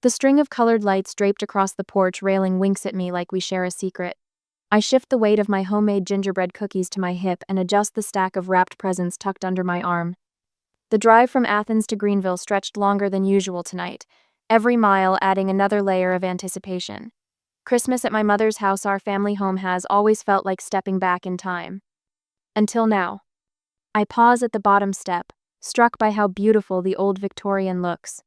The string of colored lights draped across the porch railing winks at me like we share a secret. I shift the weight of my homemade gingerbread cookies to my hip and adjust the stack of wrapped presents tucked under my arm. The drive from Athens to Greenville stretched longer than usual tonight, every mile adding another layer of anticipation. Christmas at my mother's house, our family home, has always felt like stepping back in time. Until now. I pause at the bottom step, struck by how beautiful the old Victorian looks.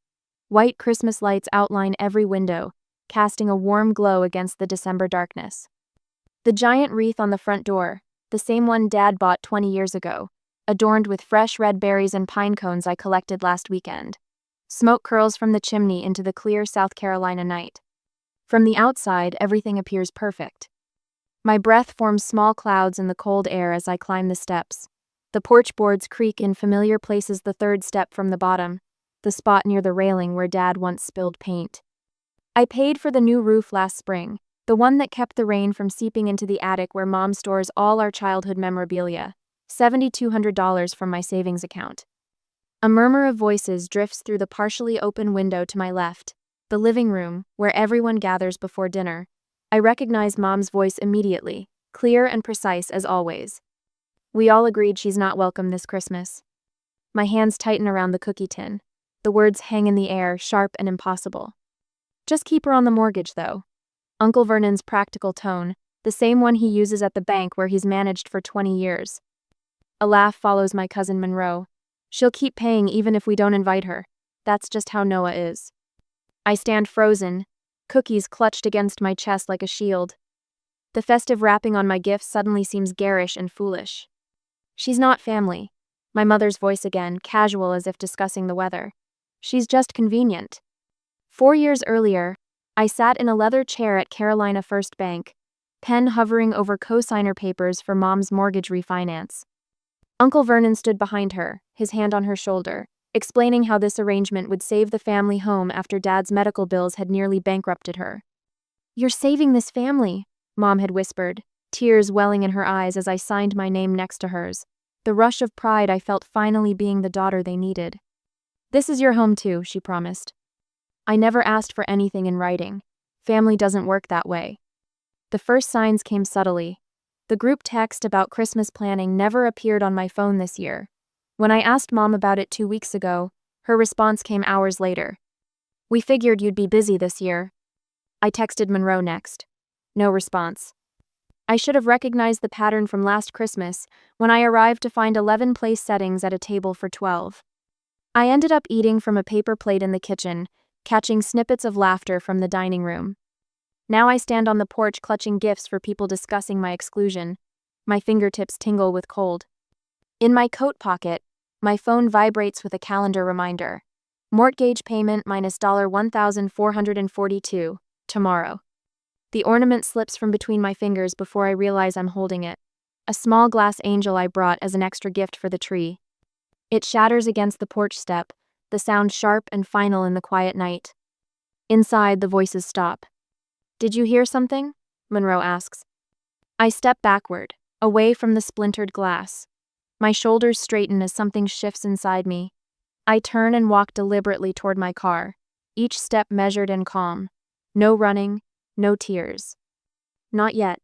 White Christmas lights outline every window, casting a warm glow against the December darkness. The giant wreath on the front door, the same one Dad bought 20 years ago, adorned with fresh red berries and pine cones I collected last weekend. Smoke curls from the chimney into the clear South Carolina night. From the outside, everything appears perfect. My breath forms small clouds in the cold air as I climb the steps. The porch boards creak in familiar places, the third step from the bottom, the spot near the railing where Dad once spilled paint. I paid for the new roof last spring, the one that kept the rain from seeping into the attic where Mom stores all our childhood memorabilia, $7,200 from my savings account. A murmur of voices drifts through the partially open window to my left, the living room, where everyone gathers before dinner. I recognize Mom's voice immediately, clear and precise as always. We all agreed she's not welcome this Christmas. My hands tighten around the cookie tin. The words hang in the air, sharp and impossible. Just keep her on the mortgage, though. Uncle Vernon's practical tone, the same one he uses at the bank where he's managed for 20 years. A laugh follows my cousin Monroe. She'll keep paying even if we don't invite her. That's just how Noah is. I stand frozen, cookies clutched against my chest like a shield. The festive wrapping on my gifts suddenly seems garish and foolish. She's not family. My mother's voice again, casual as if discussing the weather. She's just convenient. 4 years earlier, I sat in a leather chair at Carolina First Bank, pen hovering over cosigner papers for Mom's mortgage refinance. Uncle Vernon stood behind her, his hand on her shoulder, explaining how this arrangement would save the family home after Dad's medical bills had nearly bankrupted her. "You're saving this family," Mom had whispered, tears welling in her eyes as I signed my name next to hers, the rush of pride I felt finally being the daughter they needed. "This is your home too," she promised. I never asked for anything in writing. Family doesn't work that way. The first signs came subtly. The group text about Christmas planning never appeared on my phone this year. When I asked Mom about it 2 weeks ago, her response came hours later. "We figured you'd be busy this year." I texted Monroe next. No response. I should have recognized the pattern from last Christmas when I arrived to find 11 place settings at a table for 12. I ended up eating from a paper plate in the kitchen, catching snippets of laughter from the dining room. Now I stand on the porch clutching gifts for people discussing my exclusion. My fingertips tingle with cold. In my coat pocket, my phone vibrates with a calendar reminder. Mortgage payment minus $1,442, tomorrow. The ornament slips from between my fingers before I realize I'm holding it. A small glass angel I brought as an extra gift for the tree. It shatters against the porch step, the sound sharp and final in the quiet night. Inside, the voices stop. "Did you hear something?" Monroe asks. I step backward, away from the splintered glass. My shoulders straighten as something shifts inside me. I turn and walk deliberately toward my car, each step measured and calm. No running, no tears. Not yet.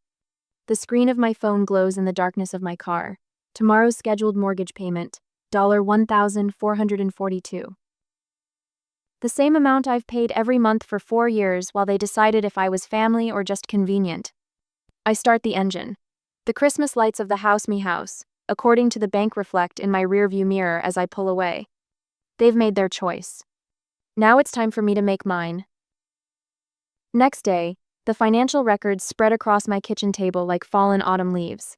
The screen of my phone glows in the darkness of my car. Tomorrow's scheduled mortgage payment, $1,442. The same amount I've paid every month for 4 years while they decided if I was family or just convenient. I start the engine. The Christmas lights of the house, according to the bank, reflect in my rearview mirror as I pull away. They've made their choice. Now it's time for me to make mine. Next day, the financial records spread across my kitchen table like fallen autumn leaves.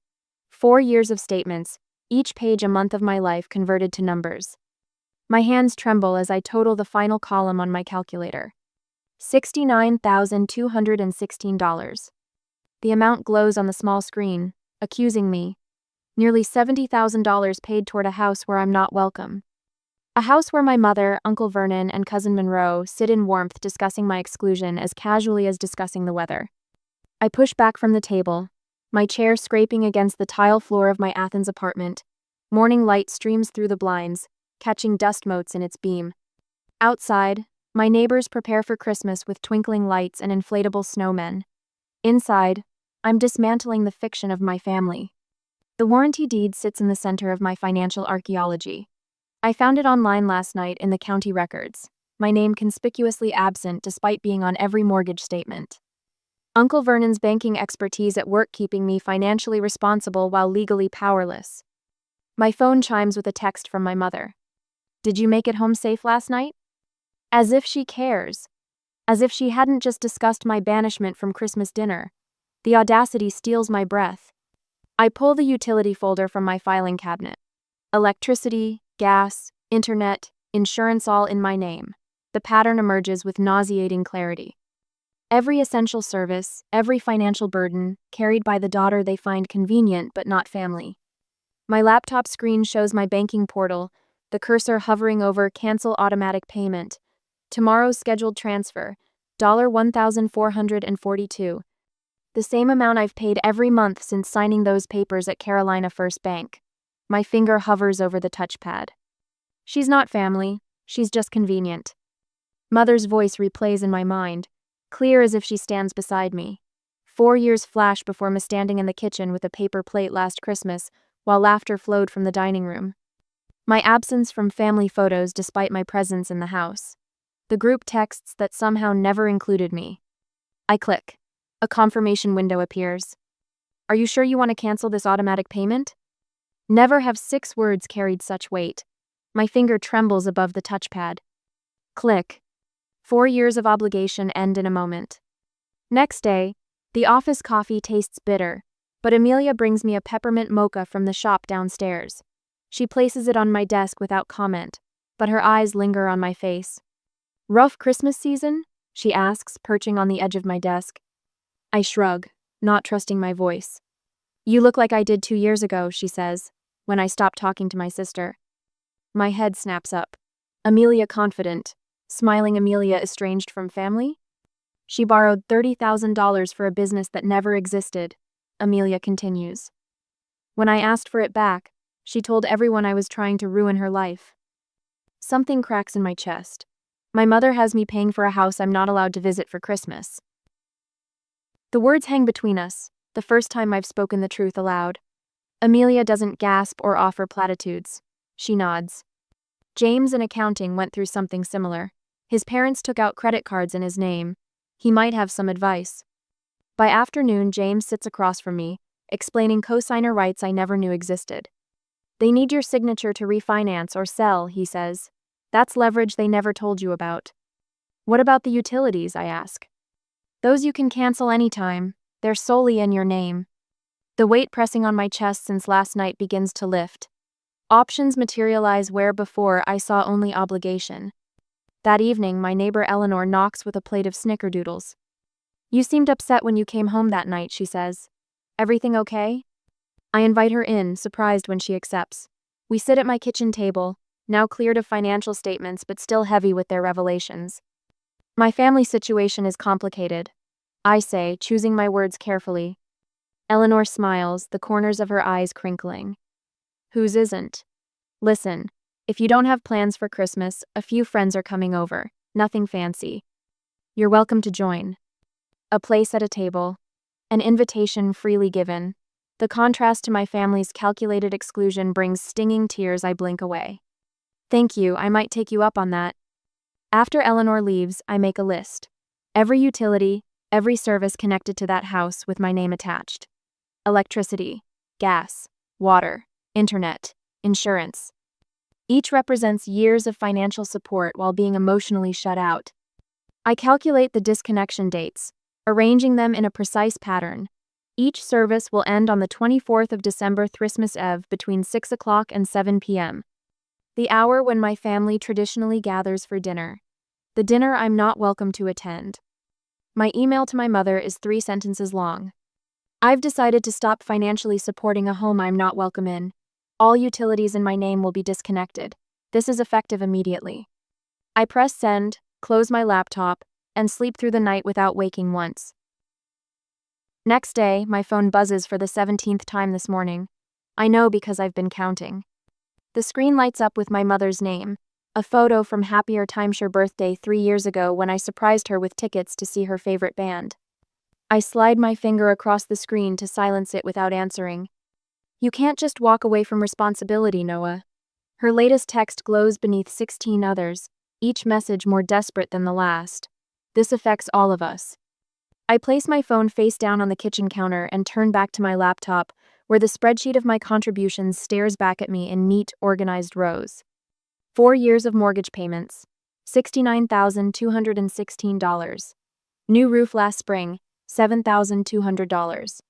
4 years of statements, each page a month of my life converted to numbers. My hands tremble as I total the final column on my calculator. $69,216. The amount glows on the small screen, accusing me. Nearly $70,000 paid toward a house where I'm not welcome. A house where my mother, Uncle Vernon, and Cousin Monroe sit in warmth discussing my exclusion as casually as discussing the weather. I push back from the table, my chair scraping against the tile floor of my Athens apartment. Morning light streams through the blinds, catching dust motes in its beam. Outside, My neighbors prepare for Christmas with twinkling lights and inflatable snowmen. Inside, I'm dismantling the fiction of my family. The warranty deed sits in the center of my financial archaeology. I found it online last night in the county records, my name conspicuously absent despite being on every mortgage statement. Uncle Vernon's banking expertise at work keeping me financially responsible while legally powerless. My phone chimes with a text from my mother. Did you make it home safe last night? As if she cares. As if she hadn't just discussed my banishment from Christmas dinner. The audacity steals my breath. I pull the utility folder from my filing cabinet. Electricity, gas, internet, insurance all in my name. The pattern emerges with nauseating clarity. Every essential service, every financial burden, carried by the daughter they find convenient but not family. My laptop screen shows my banking portal, the cursor hovering over Cancel Automatic Payment. Tomorrow's scheduled transfer, $1,442. The same amount I've paid every month since signing those papers at Carolina First Bank. My finger hovers over the touchpad. She's not family, she's just convenient. Mother's voice replays in my mind, clear as if she stands beside me. 4 years flash before me standing in the kitchen with a paper plate last Christmas, while laughter flowed from the dining room. My absence from family photos despite my presence in the house. The group texts that somehow never included me. I click. A confirmation window appears. Are you sure you want to cancel this automatic payment? Never have 6 words carried such weight. My finger trembles above the touchpad. Click. 4 years of obligation end in a moment. Next day, the office coffee tastes bitter, but Amelia brings me a peppermint mocha from the shop downstairs. She places it on my desk without comment, but her eyes linger on my face. Rough Christmas season? She asks, perching on the edge of my desk. I shrug, not trusting my voice. You look like I did 2 years ago, she says, when I stop talking to my sister. My head snaps up. Amelia confident. Smiling Amelia estranged from family? She borrowed $30,000 for a business that never existed, Amelia continues. When I asked for it back, she told everyone I was trying to ruin her life. Something cracks in my chest. My mother has me paying for a house I'm not allowed to visit for Christmas. The words hang between us, the first time I've spoken the truth aloud. Amelia doesn't gasp or offer platitudes. She nods. James in accounting went through something similar. His parents took out credit cards in his name. He might have some advice. By afternoon, James sits across from me, explaining cosigner rights I never knew existed. They need your signature to refinance or sell, he says. That's leverage they never told you about. What about the utilities, I ask. Those you can cancel anytime. They're solely in your name. The weight pressing on my chest since last night begins to lift. Options materialize where before I saw only obligation. That evening, my neighbor Eleanor knocks with a plate of snickerdoodles. You seemed upset when you came home that night, she says. Everything okay? I invite her in, surprised when she accepts. We sit at my kitchen table, now cleared of financial statements but still heavy with their revelations. My family situation is complicated, I say, choosing my words carefully. Eleanor smiles, the corners of her eyes crinkling. Whose isn't? Listen, if you don't have plans for Christmas, a few friends are coming over, nothing fancy. You're welcome to join. A place at a table. An invitation freely given. The contrast to my family's calculated exclusion brings stinging tears I blink away. Thank you, I might take you up on that. After Eleanor leaves, I make a list. Every utility, every service connected to that house with my name attached. Electricity, gas, water, internet, insurance. Each represents years of financial support while being emotionally shut out. I calculate the disconnection dates, arranging them in a precise pattern. Each service will end on the 24th of December, Christmas Eve, between 6 o'clock and 7 p.m. The hour when my family traditionally gathers for dinner. The dinner I'm not welcome to attend. My email to my mother is 3 sentences long. I've decided to stop financially supporting a home I'm not welcome in. All utilities in my name will be disconnected. This is effective immediately. I press send, close my laptop, and sleep through the night without waking once. Next day, my phone buzzes for the 17th time this morning. I know because I've been counting. The screen lights up with my mother's name, A photo from Happier Times Her birthday 3 years ago when I surprised her with tickets to see her favorite band. I slide my finger across the screen to silence it without answering. You can't just walk away from responsibility, Noah. Her latest text glows beneath 16 others, each message more desperate than the last. This affects all of us. I place my phone face down on the kitchen counter and turn back to my laptop, where the spreadsheet of my contributions stares back at me in neat, organized rows. 4 years of mortgage payments, $69,216. New roof last spring, $7,200.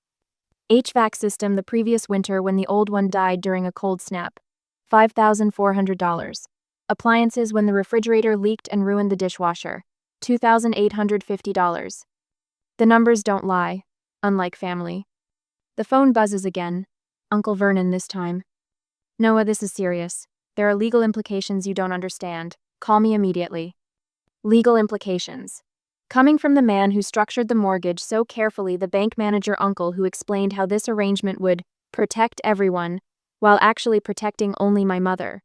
HVAC system the previous winter when the old one died during a cold snap, $5,400. Appliances when the refrigerator leaked and ruined the dishwasher, $2,850. The numbers don't lie, unlike family. The phone buzzes again. Uncle Vernon this time. Noah, this is serious. There are legal implications you don't understand. Call me immediately. Legal implications. Coming from the man who structured the mortgage so carefully, the bank manager uncle who explained how this arrangement would protect everyone, while actually protecting only my mother.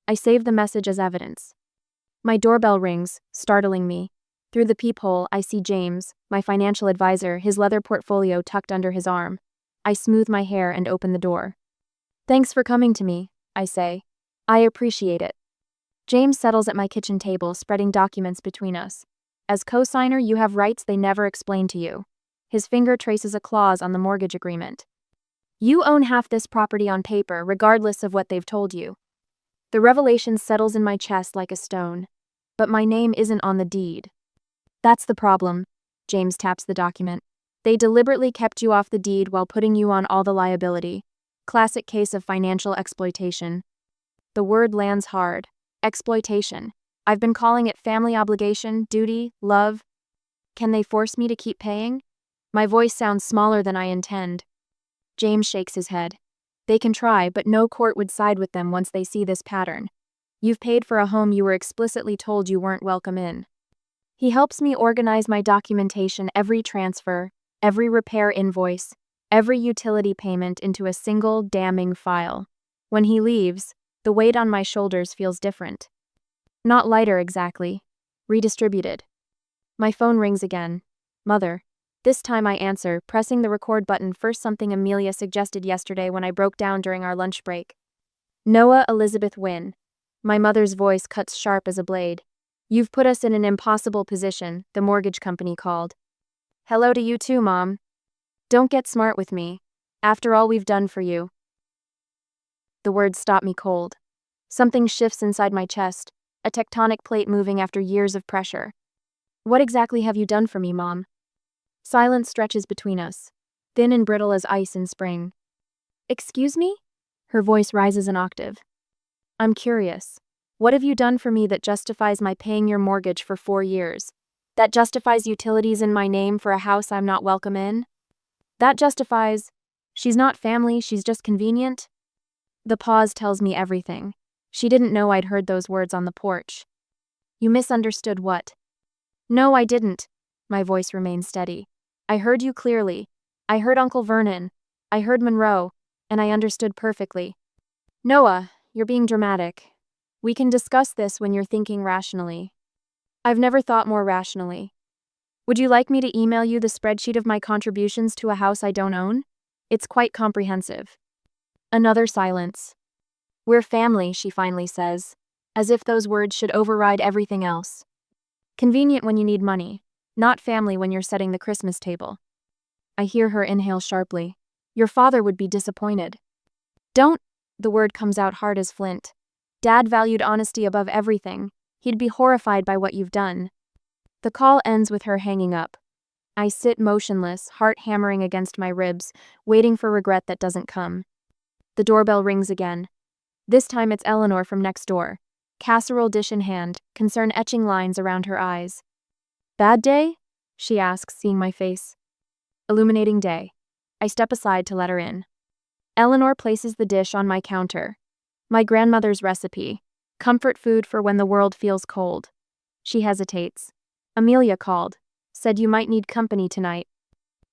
I save the message as evidence. My doorbell rings, startling me. Through the peephole, I see James, my financial advisor, his leather portfolio tucked under his arm. I smooth my hair and open the door. Thanks for coming to me, I say. I appreciate it. James settles at my kitchen table, spreading documents between us. As co-signer, you have rights they never explained to you. His finger traces a clause on the mortgage agreement. You own half this property on paper, regardless of what they've told you. The revelation settles in my chest like a stone. But my name isn't on the deed. That's the problem. James taps the document. They deliberately kept you off the deed while putting you on all the liability. Classic case of financial exploitation. The word lands hard. Exploitation. I've been calling it family obligation, duty, love. Can they force me to keep paying? My voice sounds smaller than I intend. James shakes his head. They can try, but no court would side with them once they see this pattern. You've paid for a home you were explicitly told you weren't welcome in. He helps me organize my documentation, every transfer, every repair invoice, every utility payment into a single damning file. When he leaves, the weight on my shoulders feels different. Not lighter exactly. Redistributed. My phone rings again. Mother. This time I answer, pressing the record button first, something Amelia suggested yesterday when I broke down during our lunch break. Noah Elizabeth Wynne. My mother's voice cuts sharp as a blade. You've put us in an impossible position, the mortgage company called. Hello to you too, Mom. Don't get smart with me. After all we've done for you. The words stop me cold. Something shifts inside my chest, a tectonic plate moving after years of pressure. What exactly have you done for me, Mom? Silence stretches between us, thin and brittle as ice in spring. Excuse me? Her voice rises an octave. I'm curious. What have you done for me that justifies my paying your mortgage for 4 years? That justifies utilities in my name for a house I'm not welcome in? That justifies... She's not family, she's just convenient? The pause tells me everything. She didn't know I'd heard those words on the porch. You misunderstood what? No, I didn't. My voice remained steady. I heard you clearly. I heard Uncle Vernon. I heard Monroe. And I understood perfectly. Noah, you're being dramatic. We can discuss this when you're thinking rationally. I've never thought more rationally. Would you like me to email you the spreadsheet of my contributions to a house I don't own? It's quite comprehensive. Another silence. We're family, she finally says, as if those words should override everything else. Convenient when you need money, not family when you're setting the Christmas table. I hear her inhale sharply. Your father would be disappointed. Don't, the word comes out hard as flint. Dad valued honesty above everything. He'd be horrified by what you've done. The call ends with her hanging up. I sit motionless, heart hammering against my ribs, waiting for regret that doesn't come. The doorbell rings again. This time it's Eleanor from next door. Casserole dish in hand, concern etching lines around her eyes. Bad day? She asks, seeing my face. Illuminating day. I step aside to let her in. Eleanor places the dish on my counter. My grandmother's recipe. Comfort food for when the world feels cold. She hesitates. Amelia called. Said you might need company tonight.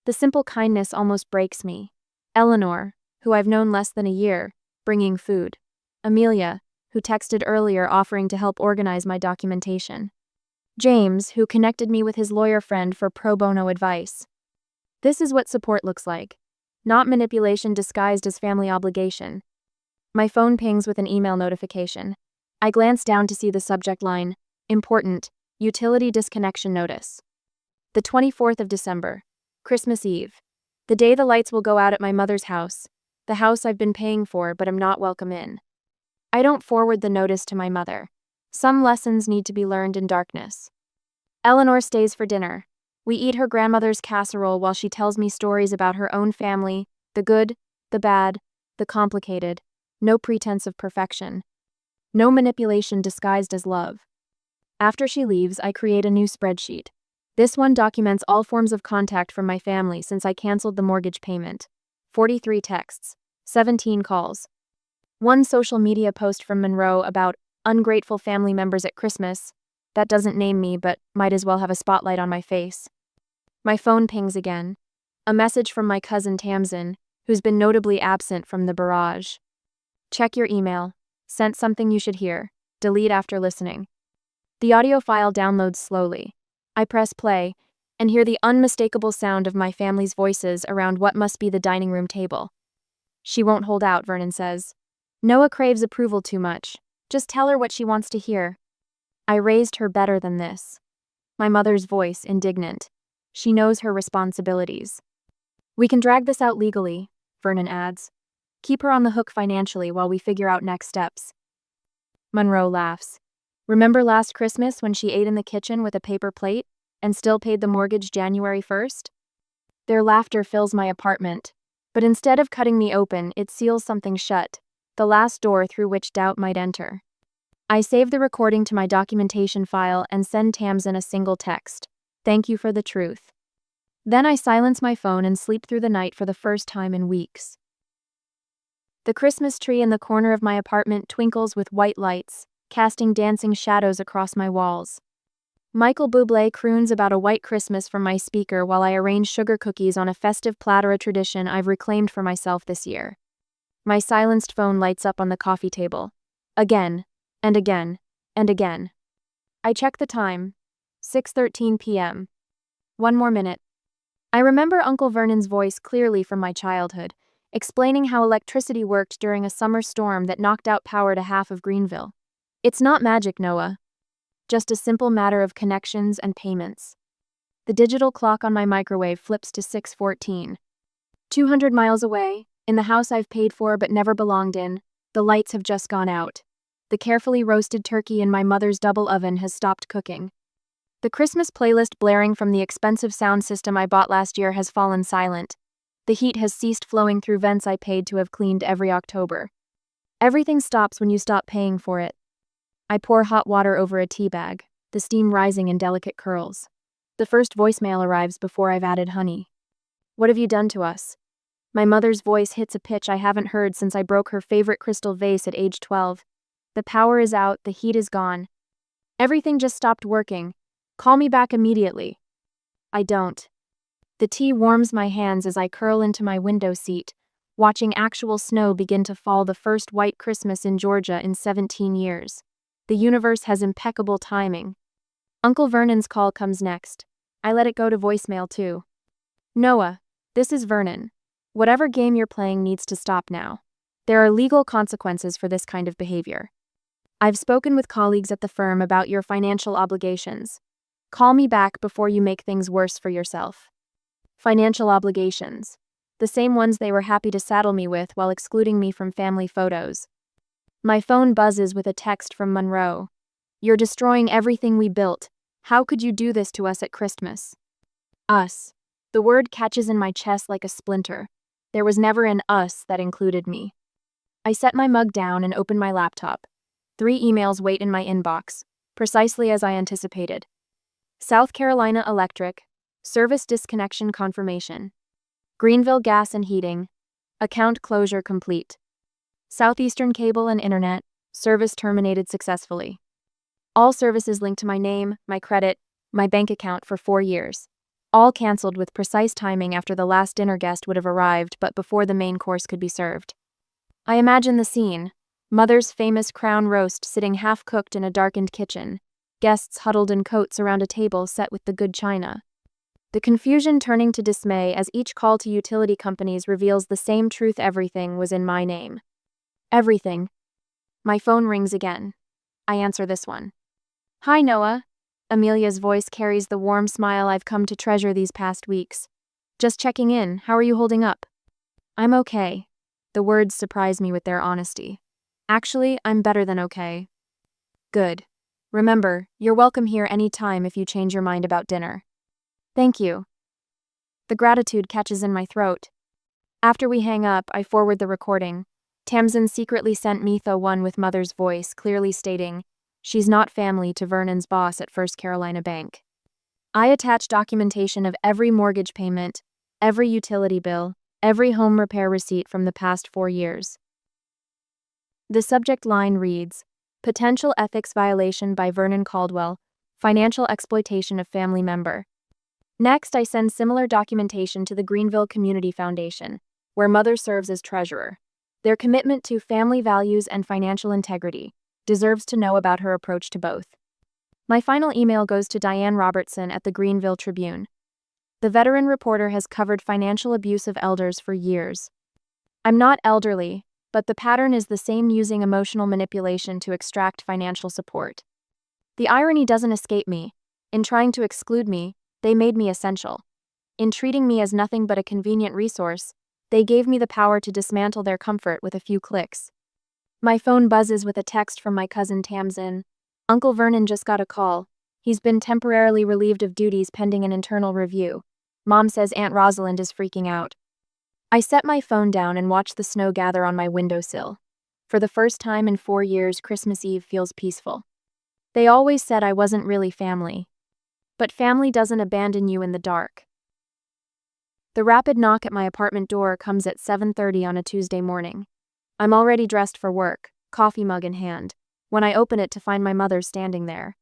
The simple kindness almost breaks me. Eleanor, who I've known less than a year, bringing food. Amelia, who texted earlier offering to help organize my documentation. James, who connected me with his lawyer friend for pro bono advice. This is what support looks like. Not manipulation disguised as family obligation. My phone pings with an email notification. I glance down to see the subject line, Important, Utility Disconnection Notice. The 24th of December, Christmas Eve. The day the lights will go out at my mother's house, the house I've been paying for but am not welcome in. I don't forward the notice to my mother. Some lessons need to be learned in darkness. Eleanor stays for dinner. We eat her grandmother's casserole while she tells me stories about her own family, the good, the bad, the complicated, no pretense of perfection. No manipulation disguised as love. After she leaves, I create a new spreadsheet. This one documents all forms of contact from my family since I canceled the mortgage payment. 43 texts, 17 calls. One social media post from Monroe about ungrateful family members at Christmas. That doesn't name me, but might as well have a spotlight on my face. My phone pings again. A message from my cousin Tamsin, who's been notably absent from the barrage. Check your email. Sent something you should hear. Delete after listening. The audio file downloads slowly. I press play and hear the unmistakable sound of my family's voices around what must be the dining room table. She won't hold out, Vernon says. Noah craves approval too much. Just tell her what she wants to hear. I raised her better than this. My mother's voice indignant. She knows her responsibilities. We can drag this out legally, Vernon adds. Keep her on the hook financially while we figure out next steps. Monroe laughs. Remember last Christmas when she ate in the kitchen with a paper plate and still paid the mortgage January 1st? Their laughter fills my apartment, but instead of cutting me open, it seals something shut, the last door through which doubt might enter. I save the recording to my documentation file and send Tamsin a single text. Thank you for the truth. Then I silence my phone and sleep through the night for the first time in weeks. The Christmas tree in the corner of my apartment twinkles with white lights, casting dancing shadows across my walls. Michael Bublé croons about a white Christmas from my speaker while I arrange sugar cookies on a festive platter, a tradition I've reclaimed for myself this year. My silenced phone lights up on the coffee table. Again, and again, and again. I check the time. 6:13 p.m. One more minute. I remember Uncle Vernon's voice clearly from my childhood, explaining how electricity worked during a summer storm that knocked out power to half of Greenville. It's not magic, Noah. Just a simple matter of connections and payments. The digital clock on my microwave flips to 6:14. 200 miles away, in the house I've paid for but never belonged in, the lights have just gone out. The carefully roasted turkey in my mother's double oven has stopped cooking. The Christmas playlist blaring from the expensive sound system I bought last year has fallen silent. The heat has ceased flowing through vents I paid to have cleaned every October. Everything stops when you stop paying for it. I pour hot water over a tea bag, the steam rising in delicate curls. The first voicemail arrives before I've added honey. What have you done to us? My mother's voice hits a pitch I haven't heard since I broke her favorite crystal vase at age 12. The power is out, the heat is gone. Everything just stopped working. Call me back immediately. I don't. The tea warms my hands as I curl into my window seat, watching actual snow begin to fall, the first white Christmas in Georgia in 17 years. The universe has impeccable timing. Uncle Vernon's call comes next. I let it go to voicemail too. Noah, this is Vernon. Whatever game you're playing needs to stop now. There are legal consequences for this kind of behavior. I've spoken with colleagues at the firm about your financial obligations. Call me back before you make things worse for yourself. Financial obligations. The same ones they were happy to saddle me with while excluding me from family photos. My phone buzzes with a text from Monroe. You're destroying everything we built. How could you do this to us at Christmas? Us. The word catches in my chest like a splinter. There was never an us that included me. I set my mug down and open my laptop. 3 emails wait in my inbox, precisely as I anticipated. South Carolina Electric, service disconnection confirmation. Greenville Gas and Heating, account closure complete. Southeastern Cable and Internet, service terminated successfully. All services linked to my name, my credit, my bank account for 4 years. All canceled with precise timing after the last dinner guest would have arrived but before the main course could be served. I imagine the scene. Mother's famous crown roast sitting half-cooked in a darkened kitchen. Guests huddled in coats around a table set with the good china. The confusion turning to dismay as each call to utility companies reveals the same truth: everything was in my name. Everything. My phone rings again. I answer this one. Hi, Noah. Amelia's voice carries the warm smile I've come to treasure these past weeks. Just checking in, how are you holding up? I'm okay. The words surprise me with their honesty. Actually, I'm better than okay. Good. Remember, you're welcome here any time if you change your mind about dinner. Thank you. The gratitude catches in my throat. After we hang up, I forward the recording. Tamsin secretly sent me the one with Mother's voice, clearly stating, she's not family to Vernon's boss at First Carolina Bank. I attach documentation of every mortgage payment, every utility bill, every home repair receipt from the past 4 years. The subject line reads, Potential ethics violation by Vernon Caldwell, financial exploitation of family member. Next, I send similar documentation to the Greenville Community Foundation, where Mother serves as treasurer. Their commitment to family values and financial integrity deserves to know about her approach to both. My final email goes to Diane Robertson at the Greenville Tribune. The veteran reporter has covered financial abuse of elders for years. I'm not elderly, but the pattern is the same: using emotional manipulation to extract financial support. The irony doesn't escape me. In trying to exclude me, they made me essential. In treating me as nothing but a convenient resource, they gave me the power to dismantle their comfort with a few clicks. My phone buzzes with a text from my cousin Tamsin. Uncle Vernon just got a call. He's been temporarily relieved of duties pending an internal review. Mom says Aunt Rosalind is freaking out. I set my phone down and watch the snow gather on my windowsill. For the first time in 4 years, Christmas Eve feels peaceful. They always said I wasn't really family. But family doesn't abandon you in the dark. The rapid knock at my apartment door comes at 7:30 on a Tuesday morning. I'm already dressed for work, coffee mug in hand, when I open it to find my mother standing there.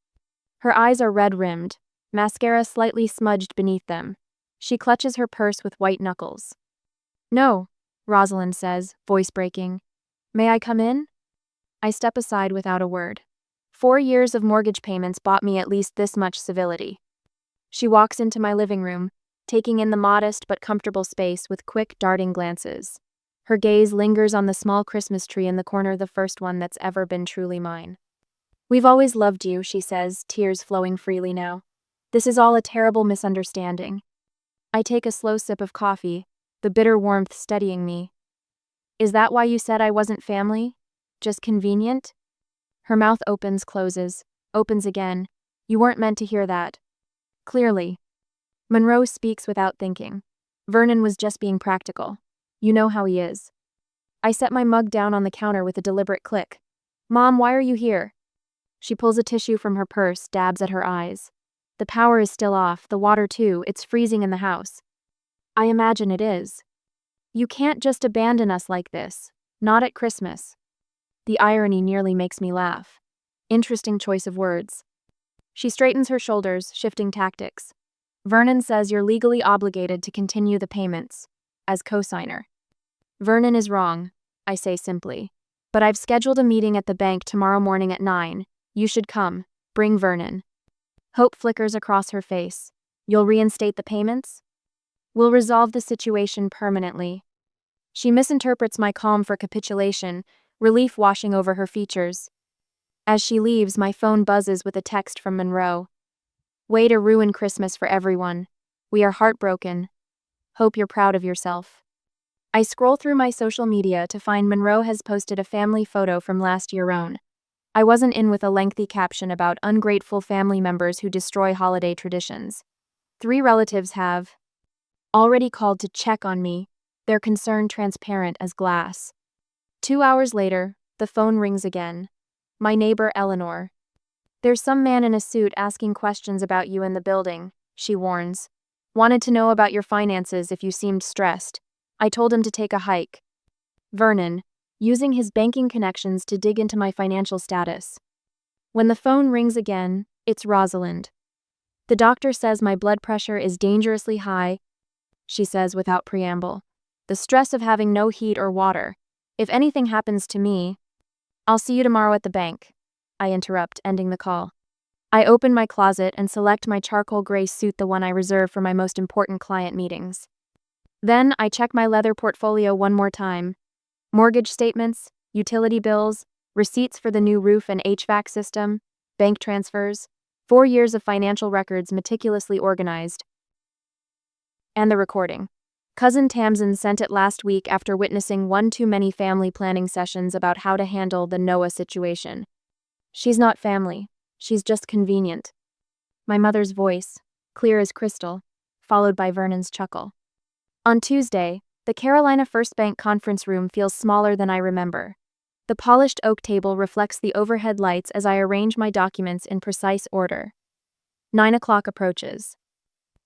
Her eyes are red-rimmed, mascara slightly smudged beneath them. She clutches her purse with white knuckles. No, Rosalind says, voice breaking. May I come in? I step aside without a word. 4 years of mortgage payments bought me at least this much civility. She walks into my living room, taking in the modest but comfortable space with quick, darting glances. Her gaze lingers on the small Christmas tree in the corner, the first one that's ever been truly mine. We've always loved you, she says, tears flowing freely now. This is all a terrible misunderstanding. I take a slow sip of coffee, the bitter warmth steadying me. Is that why you said I wasn't family? Just convenient? Her mouth opens, closes, opens again. You weren't meant to hear that. Clearly. Monroe speaks without thinking. Vernon was just being practical. You know how he is. I set my mug down on the counter with a deliberate click. Mom, why are you here? She pulls a tissue from her purse, dabs at her eyes. The power is still off, the water too, it's freezing in the house. I imagine it is. You can't just abandon us like this. Not at Christmas. The irony nearly makes me laugh. Interesting choice of words. She straightens her shoulders, shifting tactics. Vernon says you're legally obligated to continue the payments, as co-signer. Vernon is wrong, I say simply. But I've scheduled a meeting at the bank tomorrow morning at 9. You should come. Bring Vernon. Hope flickers across her face. You'll reinstate the payments? We'll resolve the situation permanently. She misinterprets my calm for capitulation, relief washing over her features. As she leaves, my phone buzzes with a text from Monroe. Way to ruin Christmas for everyone. We are heartbroken. Hope you're proud of yourself. I scroll through my social media to find Monroe has posted a family photo from last year's own. I wasn't in with a lengthy caption about ungrateful family members who destroy holiday traditions. 3 relatives have already called to check on me, their concern transparent as glass. 2 hours later, the phone rings again. My neighbor Eleanor. There's some man in a suit asking questions about you in the building, she warns. Wanted to know about your finances if you seemed stressed. I told him to take a hike. Vernon, using his banking connections to dig into my financial status. When the phone rings again, it's Rosalind. The doctor says my blood pressure is dangerously high, she says without preamble. The stress of having no heat or water. If anything happens to me, I'll see you tomorrow at the bank. I interrupt, ending the call. I open my closet and select my charcoal gray suit, the one I reserve for my most important client meetings. Then I check my leather portfolio one more time. Mortgage statements, utility bills, receipts for the new roof and HVAC system, bank transfers, 4 years of financial records meticulously organized. And the recording. Cousin Tamsin sent it last week after witnessing one too many family planning sessions about how to handle the Noah situation. She's not family, she's just convenient. My mother's voice, clear as crystal, followed by Vernon's chuckle. On Tuesday, the Carolina First Bank conference room feels smaller than I remember. The polished oak table reflects the overhead lights as I arrange my documents in precise order. 9 o'clock approaches.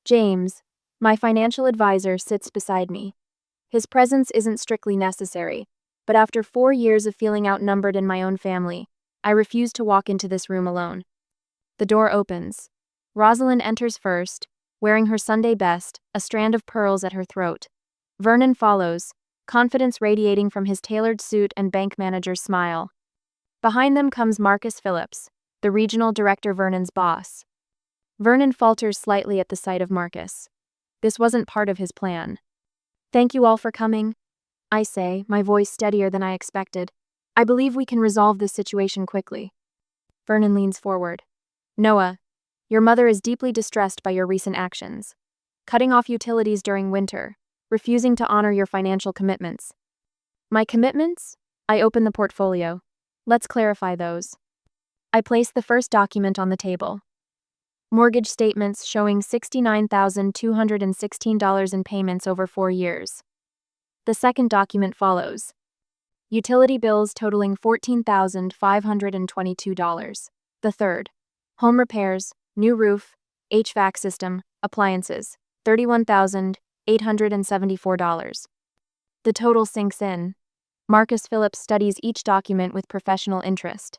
James, my financial advisor, sits beside me. His presence isn't strictly necessary, but after 4 years of feeling outnumbered in my own family, I refuse to walk into this room alone. The door opens. Rosalind enters first, wearing her Sunday best, a strand of pearls at her throat. Vernon follows, confidence radiating from his tailored suit and bank manager's smile. Behind them comes Marcus Phillips, the regional director, Vernon's boss. Vernon falters slightly at the sight of Marcus. This wasn't part of his plan. "Thank you all for coming," I say, my voice steadier than I expected. "I believe we can resolve this situation quickly." Vernon leans forward. "Noah, your mother is deeply distressed by your recent actions. Cutting off utilities during winter, refusing to honor your financial commitments." "My commitments?" I open the portfolio. "Let's clarify those." I place the first document on the table. Mortgage statements showing $69,216 in payments over 4 years. The second document follows. Utility bills totaling $14,522. The third. Home repairs, new roof, HVAC system, appliances, $31,874. The total sinks in. Marcus Phillips studies each document with professional interest.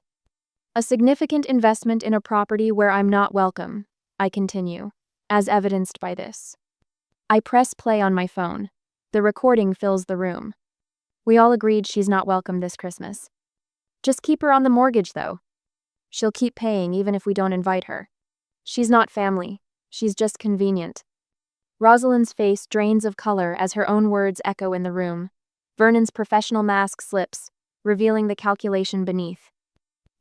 "A significant investment in a property where I'm not welcome," I continue, "as evidenced by this." I press play on my phone. The recording fills the room. "We all agreed she's not welcome this Christmas. Just keep her on the mortgage, though. She'll keep paying even if we don't invite her. She's not family, she's just convenient." Rosalind's face drains of color as her own words echo in the room. Vernon's professional mask slips, revealing the calculation beneath.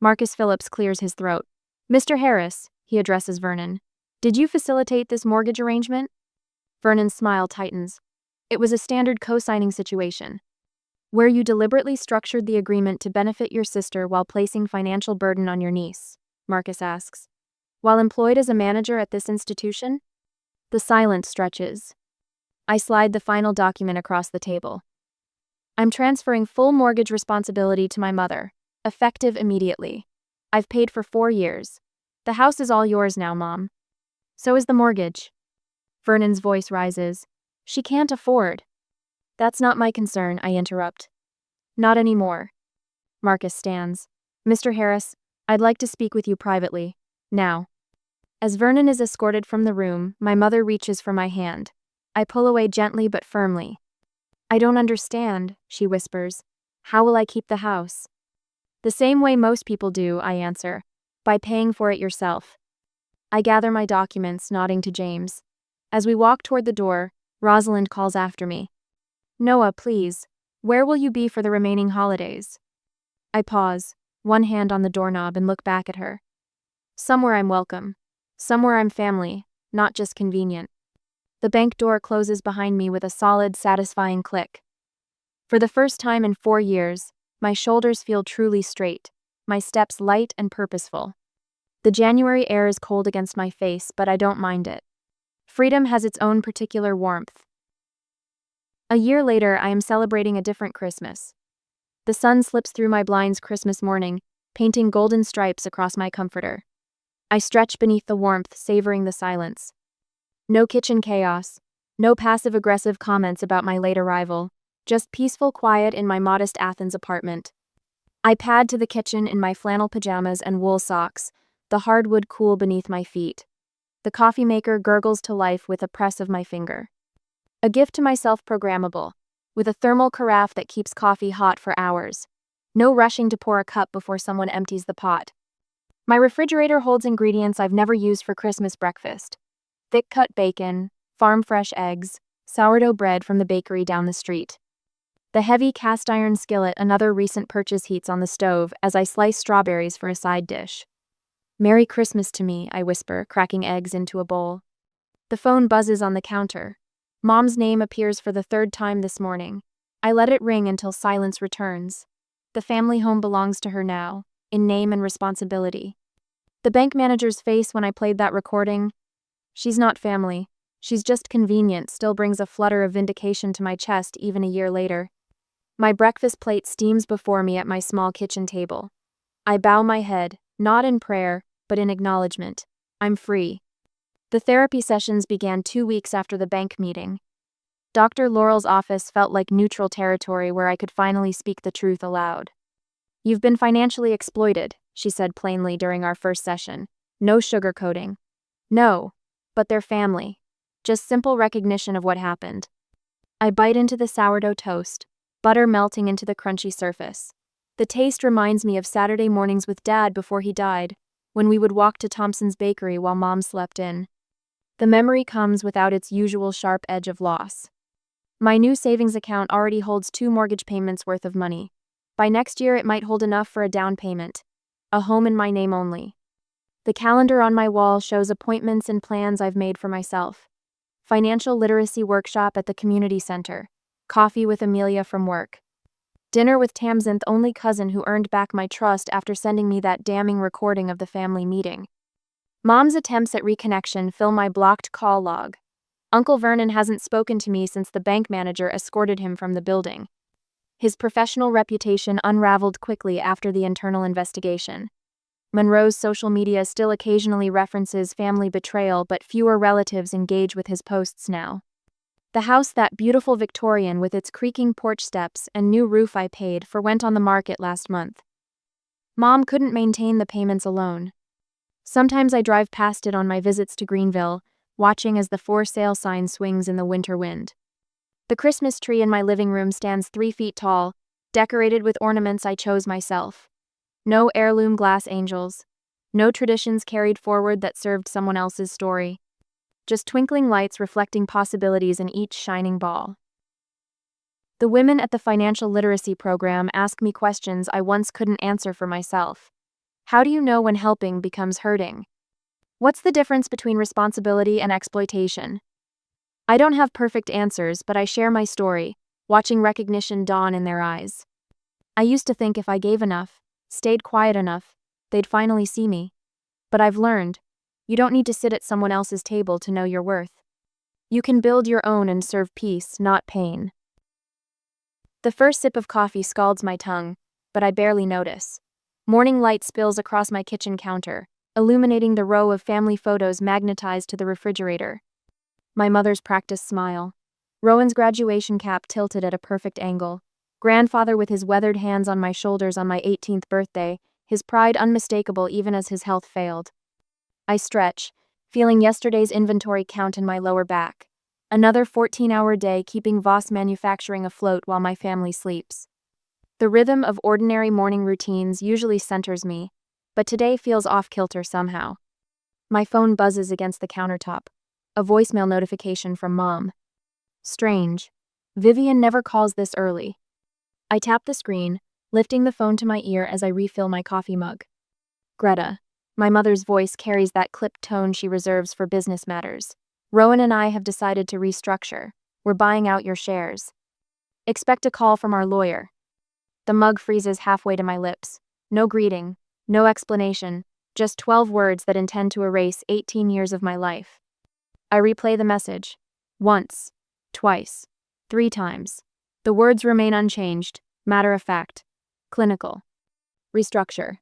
Marcus Phillips clears his throat. "Mr. Harris," he addresses Vernon, "did you facilitate this mortgage arrangement?" Vernon's smile tightens. "It was a standard co-signing situation, where you deliberately structured the agreement to benefit your sister while placing financial burden on your niece," Marcus asks. "While employed as a manager at this institution?" The silence stretches. I slide the final document across the table. "I'm transferring full mortgage responsibility to my mother, effective immediately. I've paid for 4 years. The house is all yours now, Mom. So is the mortgage." Vernon's voice rises. "She can't afford." "That's not my concern," I interrupt. "Not anymore." Marcus stands. "Mr. Harris, I'd like to speak with you privately. Now." As Vernon is escorted from the room, my mother reaches for my hand. I pull away gently but firmly. "I don't understand," she whispers. "How will I keep the house?" "The same way most people do," I answer. "By paying for it yourself." I gather my documents, nodding to James. As we walk toward the door, Rosalind calls after me. "Noah, please, where will you be for the remaining holidays?" I pause, one hand on the doorknob, and look back at her. "Somewhere I'm welcome. Somewhere I'm family, not just convenient." The bank door closes behind me with a solid, satisfying click. For the first time in 4 years, my shoulders feel truly straight, my steps light and purposeful. The January air is cold against my face, but I don't mind it. Freedom has its own particular warmth. A year later, I am celebrating a different Christmas. The sun slips through my blinds Christmas morning, painting golden stripes across my comforter. I stretch beneath the warmth, savoring the silence. No kitchen chaos, no passive-aggressive comments about my late arrival, just peaceful quiet in my modest Athens apartment. I pad to the kitchen in my flannel pajamas and wool socks, the hardwood cool beneath my feet. The coffee maker gurgles to life with a press of my finger. A gift to myself, programmable, with a thermal carafe that keeps coffee hot for hours. No rushing to pour a cup before someone empties the pot. My refrigerator holds ingredients I've never used for Christmas breakfast. Thick-cut bacon, farm-fresh eggs, sourdough bread from the bakery down the street. The heavy cast-iron skillet, another recent purchase, heats on the stove as I slice strawberries for a side dish. "Merry Christmas to me," I whisper, cracking eggs into a bowl. The phone buzzes on the counter. Mom's name appears for the third time this morning. I let it ring until silence returns. The family home belongs to her now, in name and responsibility. The bank manager's face when I played that recording. "She's not family. She's just convenient," still brings a flutter of vindication to my chest even a year later. My breakfast plate steams before me at my small kitchen table. I bow my head, not in prayer, but in acknowledgement. I'm free. The therapy sessions began 2 weeks after the bank meeting. Dr. Laurel's office felt like neutral territory where I could finally speak the truth aloud. "You've been financially exploited," she said plainly during our first session. No sugarcoating. No, but they're family. Just simple recognition of what happened. I bite into the sourdough toast, butter melting into the crunchy surface. The taste reminds me of Saturday mornings with Dad before he died, when we would walk to Thompson's Bakery while Mom slept in. The memory comes without its usual sharp edge of loss. My new savings account already holds 2 mortgage payments worth of money. By next year it might hold enough for a down payment. A home in my name only. The calendar on my wall shows appointments and plans I've made for myself. Financial literacy workshop at the community center. Coffee with Amelia from work. Dinner with Tamsin's only cousin who earned back my trust after sending me that damning recording of the family meeting. Mom's attempts at reconnection fill my blocked call log. Uncle Vernon hasn't spoken to me since the bank manager escorted him from the building. His professional reputation unraveled quickly after the internal investigation. Monroe's social media still occasionally references family betrayal, but fewer relatives engage with his posts now. The house, that beautiful Victorian with its creaking porch steps and new roof I paid for, went on the market last month. Mom couldn't maintain the payments alone. Sometimes I drive past it on my visits to Greenville, watching as the for sale sign swings in the winter wind. The Christmas tree in my living room stands 3 feet tall, decorated with ornaments I chose myself. No heirloom glass angels. No traditions carried forward that served someone else's story. Just twinkling lights reflecting possibilities in each shining ball. The women at the financial literacy program ask me questions I once couldn't answer for myself. How do you know when helping becomes hurting? What's the difference between responsibility and exploitation? I don't have perfect answers, but I share my story, watching recognition dawn in their eyes. I used to think if I gave enough, stayed quiet enough, they'd finally see me. But I've learned, you don't need to sit at someone else's table to know your worth. You can build your own and serve peace, not pain. The first sip of coffee scalds my tongue, but I barely notice. Morning light spills across my kitchen counter, illuminating the row of family photos magnetized to the refrigerator. My mother's practiced smile. Rowan's graduation cap tilted at a perfect angle. Grandfather with his weathered hands on my shoulders on my 18th birthday, his pride unmistakable even as his health failed. I stretch, feeling yesterday's inventory count in my lower back. Another 14-hour day keeping Voss Manufacturing afloat while my family sleeps. The rhythm of ordinary morning routines usually centers me, but today feels off-kilter somehow. My phone buzzes against the countertop. A voicemail notification from Mom. Strange. Vivian never calls this early. I tap the screen, lifting the phone to my ear as I refill my coffee mug. Greta. My mother's voice carries that clipped tone she reserves for business matters. Rowan and I have decided to restructure. We're buying out your shares. Expect a call from our lawyer. The mug freezes halfway to my lips. No greeting, no explanation, just 12 words that intend to erase 18 years of my life. I replay the message. Once, twice, 3 times. The words remain unchanged, matter of fact, clinical. Restructure.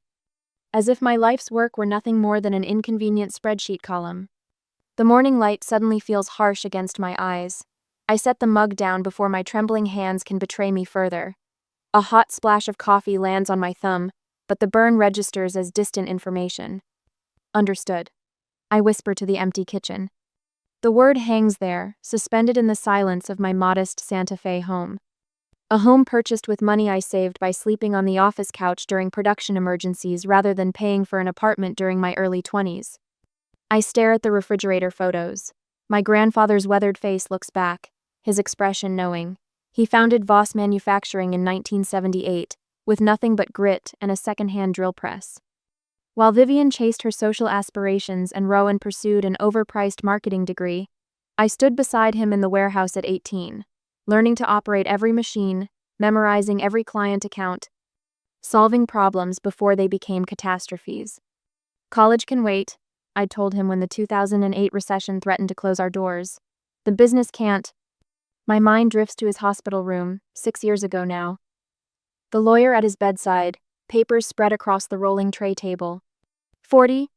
As if my life's work were nothing more than an inconvenient spreadsheet column. The morning light suddenly feels harsh against my eyes. I set the mug down before my trembling hands can betray me further. A hot splash of coffee lands on my thumb, but the burn registers as distant information. Understood. I whisper to the empty kitchen. The word hangs there, suspended in the silence of my modest Santa Fe home. A home purchased with money I saved by sleeping on the office couch during production emergencies rather than paying for an apartment during my early 20s. I stare at the refrigerator photos. My grandfather's weathered face looks back, his expression knowing. He founded Voss Manufacturing in 1978, with nothing but grit and a second-hand drill press. While Vivian chased her social aspirations and Rowan pursued an overpriced marketing degree, I stood beside him in the warehouse at 18, learning to operate every machine, memorizing every client account, solving problems before they became catastrophes. College can wait, I told him when the 2008 recession threatened to close our doors. The business can't. My mind drifts to his hospital room, 6 years ago now. The lawyer at his bedside, papers spread across the rolling tray table. 42%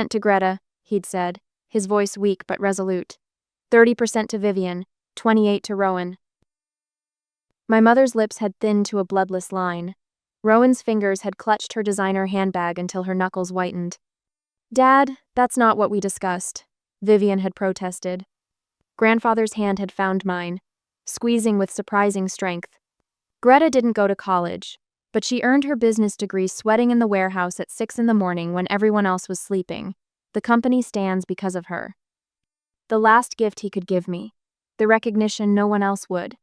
to Greta, he'd said, his voice weak but resolute. 30% to Vivian, 28% to Rowan. My mother's lips had thinned to a bloodless line. Rowan's fingers had clutched her designer handbag until her knuckles whitened. Dad, that's not what we discussed, Vivian had protested. Grandfather's hand had found mine, squeezing with surprising strength. Greta didn't go to college, but she earned her business degree sweating in the warehouse at 6 a.m. when everyone else was sleeping. The company stands because of her. The last gift he could give me. The recognition no one else would.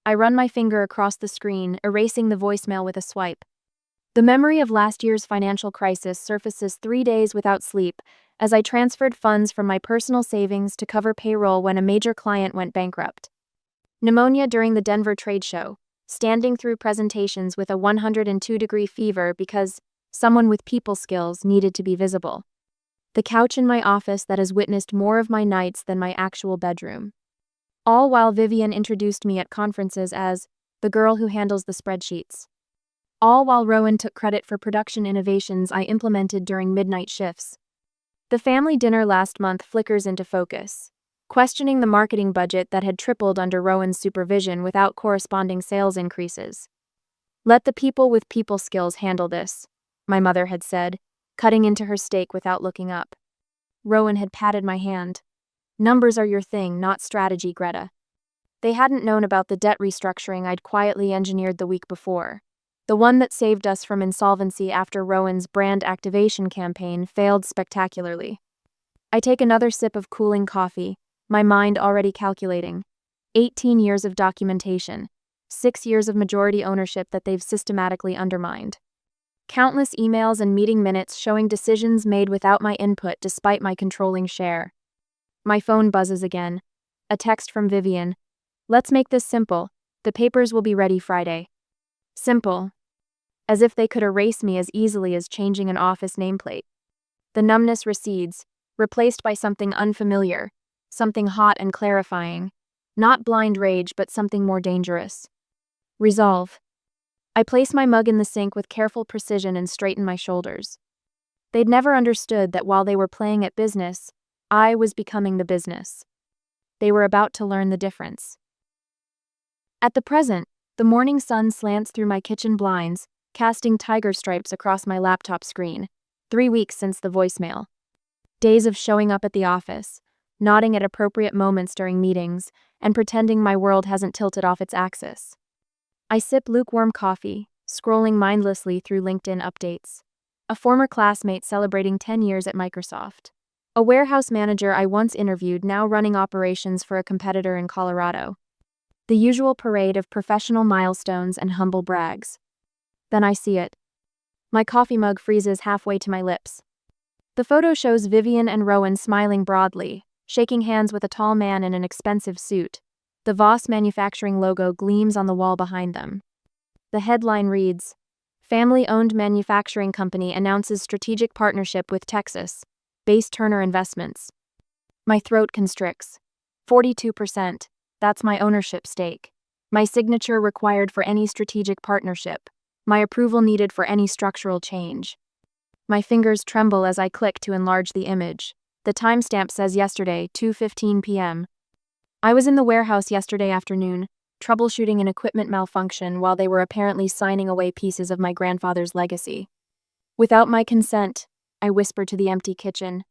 I run my finger across the screen, erasing the voicemail with a swipe. The memory of last year's financial crisis surfaces 3 days without sleep as I transferred funds from my personal savings to cover payroll when a major client went bankrupt. Pneumonia during the Denver trade show, standing through presentations with a 102-degree fever because someone with people skills needed to be visible. The couch in my office that has witnessed more of my nights than my actual bedroom. All while Vivian introduced me at conferences as the girl who handles the spreadsheets. All while Rowan took credit for production innovations I implemented during midnight shifts. The family dinner last month flickers into focus, questioning the marketing budget that had tripled under Rowan's supervision without corresponding sales increases. Let the people with people skills handle this, my mother had said, cutting into her steak without looking up. Rowan had patted my hand. Numbers are your thing, not strategy, Greta. They hadn't known about the debt restructuring I'd quietly engineered the week before. The one that saved us from insolvency after Rowan's brand activation campaign failed spectacularly. I take another sip of cooling coffee, my mind already calculating. 18 years of documentation, 6 years of majority ownership that they've systematically undermined. Countless emails and meeting minutes showing decisions made without my input despite my controlling share. My phone buzzes again. A text from Vivian. Let's make this simple. The papers will be ready Friday. Simple. As if they could erase me as easily as changing an office nameplate. The numbness recedes, replaced by something unfamiliar, something hot and clarifying. Not blind rage, but something more dangerous. Resolve. I place my mug in the sink with careful precision and straighten my shoulders. They'd never understood that while they were playing at business, I was becoming the business. They were about to learn the difference. At the present, the morning sun slants through my kitchen blinds, casting tiger stripes across my laptop screen. 3 weeks since the voicemail. Days of showing up at the office, nodding at appropriate moments during meetings, and pretending my world hasn't tilted off its axis. I sip lukewarm coffee, scrolling mindlessly through LinkedIn updates. A former classmate celebrating 10 years at Microsoft. A warehouse manager I once interviewed now running operations for a competitor in Colorado. The usual parade of professional milestones and humble brags. Then I see it. My coffee mug freezes halfway to my lips. The photo shows Vivian and Rowan smiling broadly, shaking hands with a tall man in an expensive suit. The Voss Manufacturing logo gleams on the wall behind them. The headline reads, Family-owned manufacturing company announces strategic partnership with Texas-based Turner Investments. My throat constricts. 42%. That's my ownership stake. My signature required for any strategic partnership. My approval needed for any structural change. My fingers tremble as I click to enlarge the image. The timestamp says yesterday, 2:15 p.m. I was in the warehouse yesterday afternoon, troubleshooting an equipment malfunction while they were apparently signing away pieces of my grandfather's legacy. Without my consent, I whispered to the empty kitchen.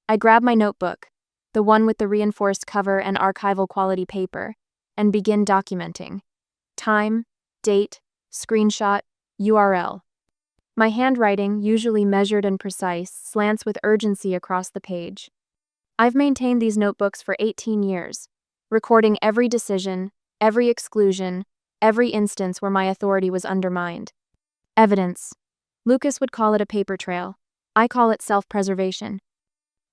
I grab my notebook, the one with the reinforced cover and archival quality paper, and begin documenting. Time, date, screenshot, URL. My handwriting, usually measured and precise, slants with urgency across the page. I've maintained these notebooks for 18 years, recording every decision, every exclusion, every instance where my authority was undermined. Evidence. Lucas would call it a paper trail. I call it self-preservation.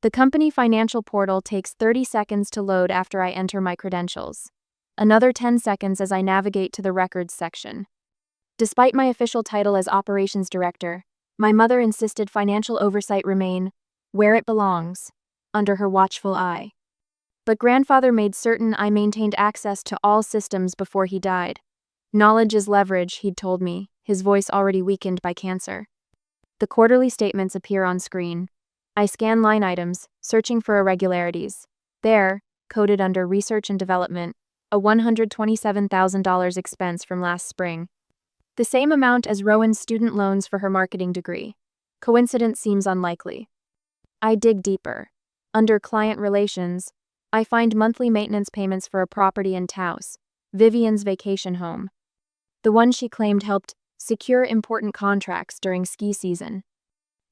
The company financial portal takes 30 seconds to load after I enter my credentials. Another 10 seconds as I navigate to the records section. Despite my official title as operations director, my mother insisted financial oversight remain where it belongs, under her watchful eye. But grandfather made certain I maintained access to all systems before he died. Knowledge is leverage, he'd told me, his voice already weakened by cancer. The quarterly statements appear on screen. I scan line items, searching for irregularities. There, coded under research and development, a $127,000 expense from last spring. The same amount as Rowan's student loans for her marketing degree. Coincidence seems unlikely. I dig deeper. Under client relations, I find monthly maintenance payments for a property in Taos, Vivian's vacation home. The one she claimed helped secure important contracts during ski season.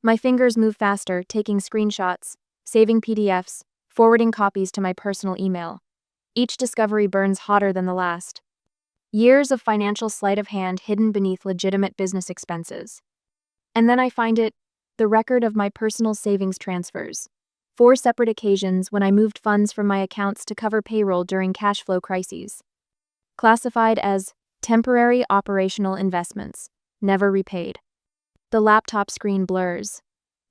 My fingers move faster, taking screenshots, saving PDFs, forwarding copies to my personal email. Each discovery burns hotter than the last. Years of financial sleight of hand hidden beneath legitimate business expenses. And then I find it, the record of my personal savings transfers. 4 separate occasions when I moved funds from my accounts to cover payroll during cash flow crises. Classified as temporary operational investments, never repaid. The laptop screen blurs.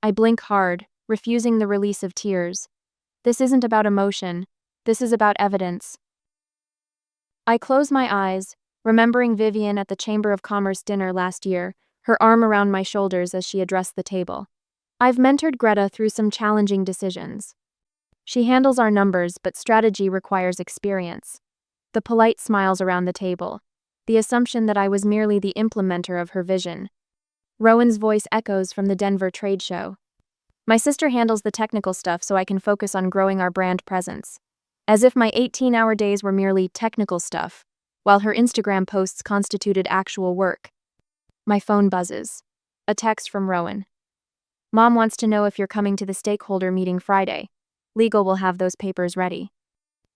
I blink hard, refusing the release of tears. This isn't about emotion, this is about evidence. I close my eyes, remembering Vivian at the Chamber of Commerce dinner last year, her arm around my shoulders as she addressed the table. I've mentored Greta through some challenging decisions. She handles our numbers, but strategy requires experience. The polite smiles around the table, the assumption that I was merely the implementer of her vision. Rowan's voice echoes from the Denver trade show. My sister handles the technical stuff so I can focus on growing our brand presence. As if my 18-hour days were merely technical stuff, while her Instagram posts constituted actual work. My phone buzzes. A text from Rowan. Mom wants to know if you're coming to the stakeholder meeting Friday. Legal will have those papers ready.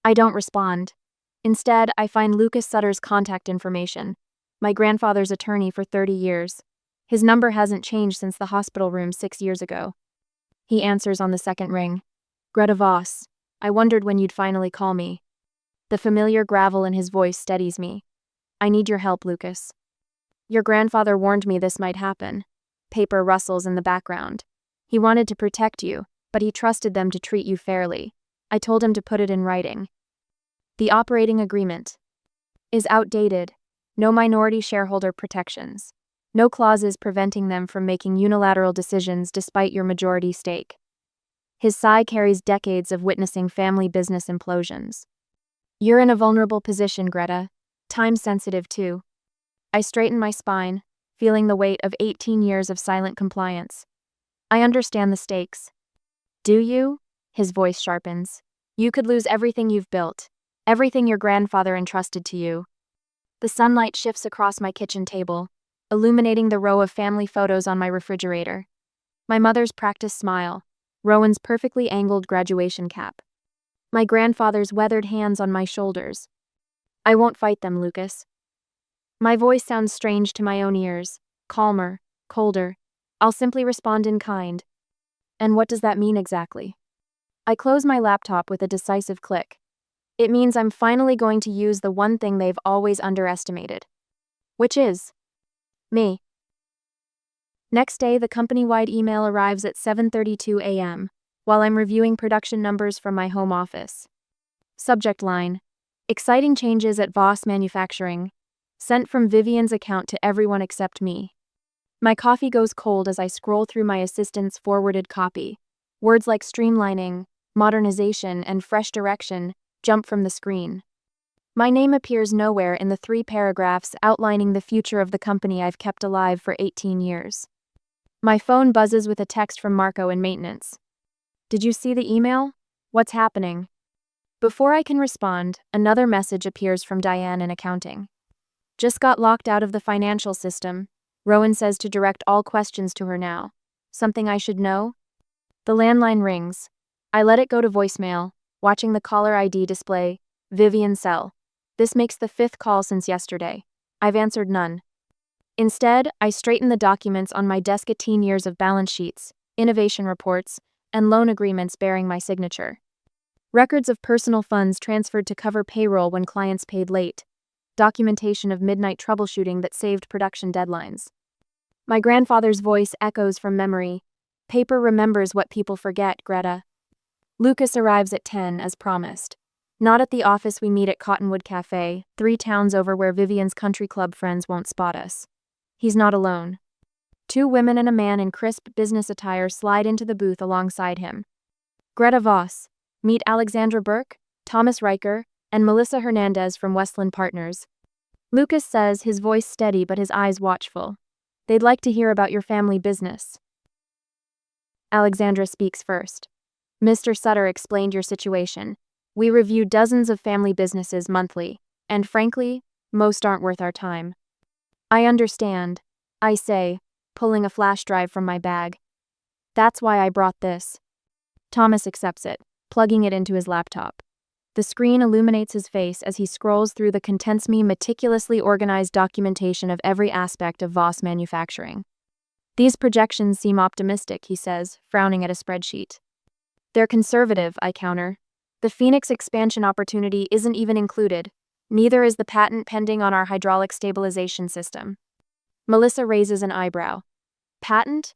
I don't respond. Instead, I find Lucas Sutter's contact information, my grandfather's attorney for 30 years. His number hasn't changed since the hospital room 6 years ago. He answers on the second ring. Greta Voss, I wondered when you'd finally call me. The familiar gravel in his voice steadies me. I need your help, Lucas. Your grandfather warned me this might happen. Paper rustles in the background. He wanted to protect you, but he trusted them to treat you fairly. I told him to put it in writing. The operating agreement is outdated. No minority shareholder protections. No clauses preventing them from making unilateral decisions despite your majority stake. His sigh carries decades of witnessing family business implosions. You're in a vulnerable position, Greta. Time-sensitive, too. I straighten my spine, feeling the weight of 18 years of silent compliance. I understand the stakes. Do you? His voice sharpens. You could lose everything you've built, everything your grandfather entrusted to you. The sunlight shifts across my kitchen table, illuminating the row of family photos on my refrigerator. My mother's practiced smile, Rowan's perfectly angled graduation cap. My grandfather's weathered hands on my shoulders. I won't fight them, Lucas. My voice sounds strange to my own ears, calmer, colder. I'll simply respond in kind. And what does that mean exactly? I close my laptop with a decisive click. It means I'm finally going to use the one thing they've always underestimated. Which is me. Next day, the company-wide email arrives at 7:32 a.m., while I'm reviewing production numbers from my home office. Subject line: Exciting changes at Voss Manufacturing. Sent from Vivian's account to everyone except me. My coffee goes cold as I scroll through my assistant's forwarded copy. Words like streamlining, modernization, and fresh direction jump from the screen. My name appears nowhere in the 3 paragraphs outlining the future of the company I've kept alive for 18 years. My phone buzzes with a text from Marco in maintenance. Did you see the email? What's happening? Before I can respond, another message appears from Diane in accounting. Just got locked out of the financial system. Rowan says to direct all questions to her now. Something I should know? The landline rings. I let it go to voicemail, watching the caller ID display, Vivian Cell. This makes the 5th call since yesterday. I've answered none. Instead, I straighten the documents on my desk: 18 years of balance sheets, innovation reports, and loan agreements bearing my signature. Records of personal funds transferred to cover payroll when clients paid late. Documentation of midnight troubleshooting that saved production deadlines. My grandfather's voice echoes from memory. Paper remembers what people forget, Greta. Lucas arrives at 10 as promised. Not at the office, we meet at Cottonwood Cafe, 3 towns over, where Vivian's country club friends won't spot us. He's not alone. 2 women and a man in crisp business attire slide into the booth alongside him. Greta Voss. Meet Alexandra Burke, Thomas Riker, and Melissa Hernandez from Westland Partners. Lucas says, his voice steady but his eyes watchful. They'd like to hear about your family business. Alexandra speaks first. Mr. Sutter explained your situation. We review dozens of family businesses monthly, and frankly, most aren't worth our time. I understand, I say, pulling a flash drive from my bag. That's why I brought this. Thomas accepts it, plugging it into his laptop. The screen illuminates his face as he scrolls through the contents-me meticulously organized documentation of every aspect of Voss manufacturing. These projections seem optimistic, he says, frowning at a spreadsheet. They're conservative, I counter. The Phoenix expansion opportunity isn't even included. Neither is the patent pending on our hydraulic stabilization system. Melissa raises an eyebrow. Patent?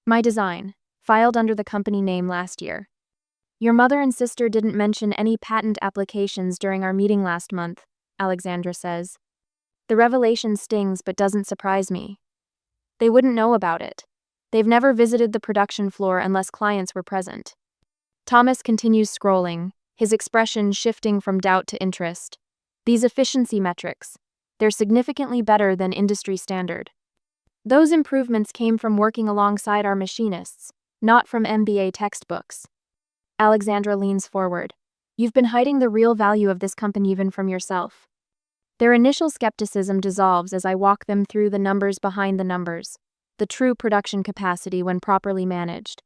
My design, filed under the company name last year. Your mother and sister didn't mention any patent applications during our meeting last month, Alexandra says. The revelation stings but doesn't surprise me. They wouldn't know about it. They've never visited the production floor unless clients were present. Thomas continues scrolling, his expression shifting from doubt to interest. These efficiency metrics, they're significantly better than industry standard. Those improvements came from working alongside our machinists, not from MBA textbooks. Alexandra leans forward. You've been hiding the real value of this company even from yourself. Their initial skepticism dissolves as I walk them through the numbers behind the numbers, the true production capacity when properly managed.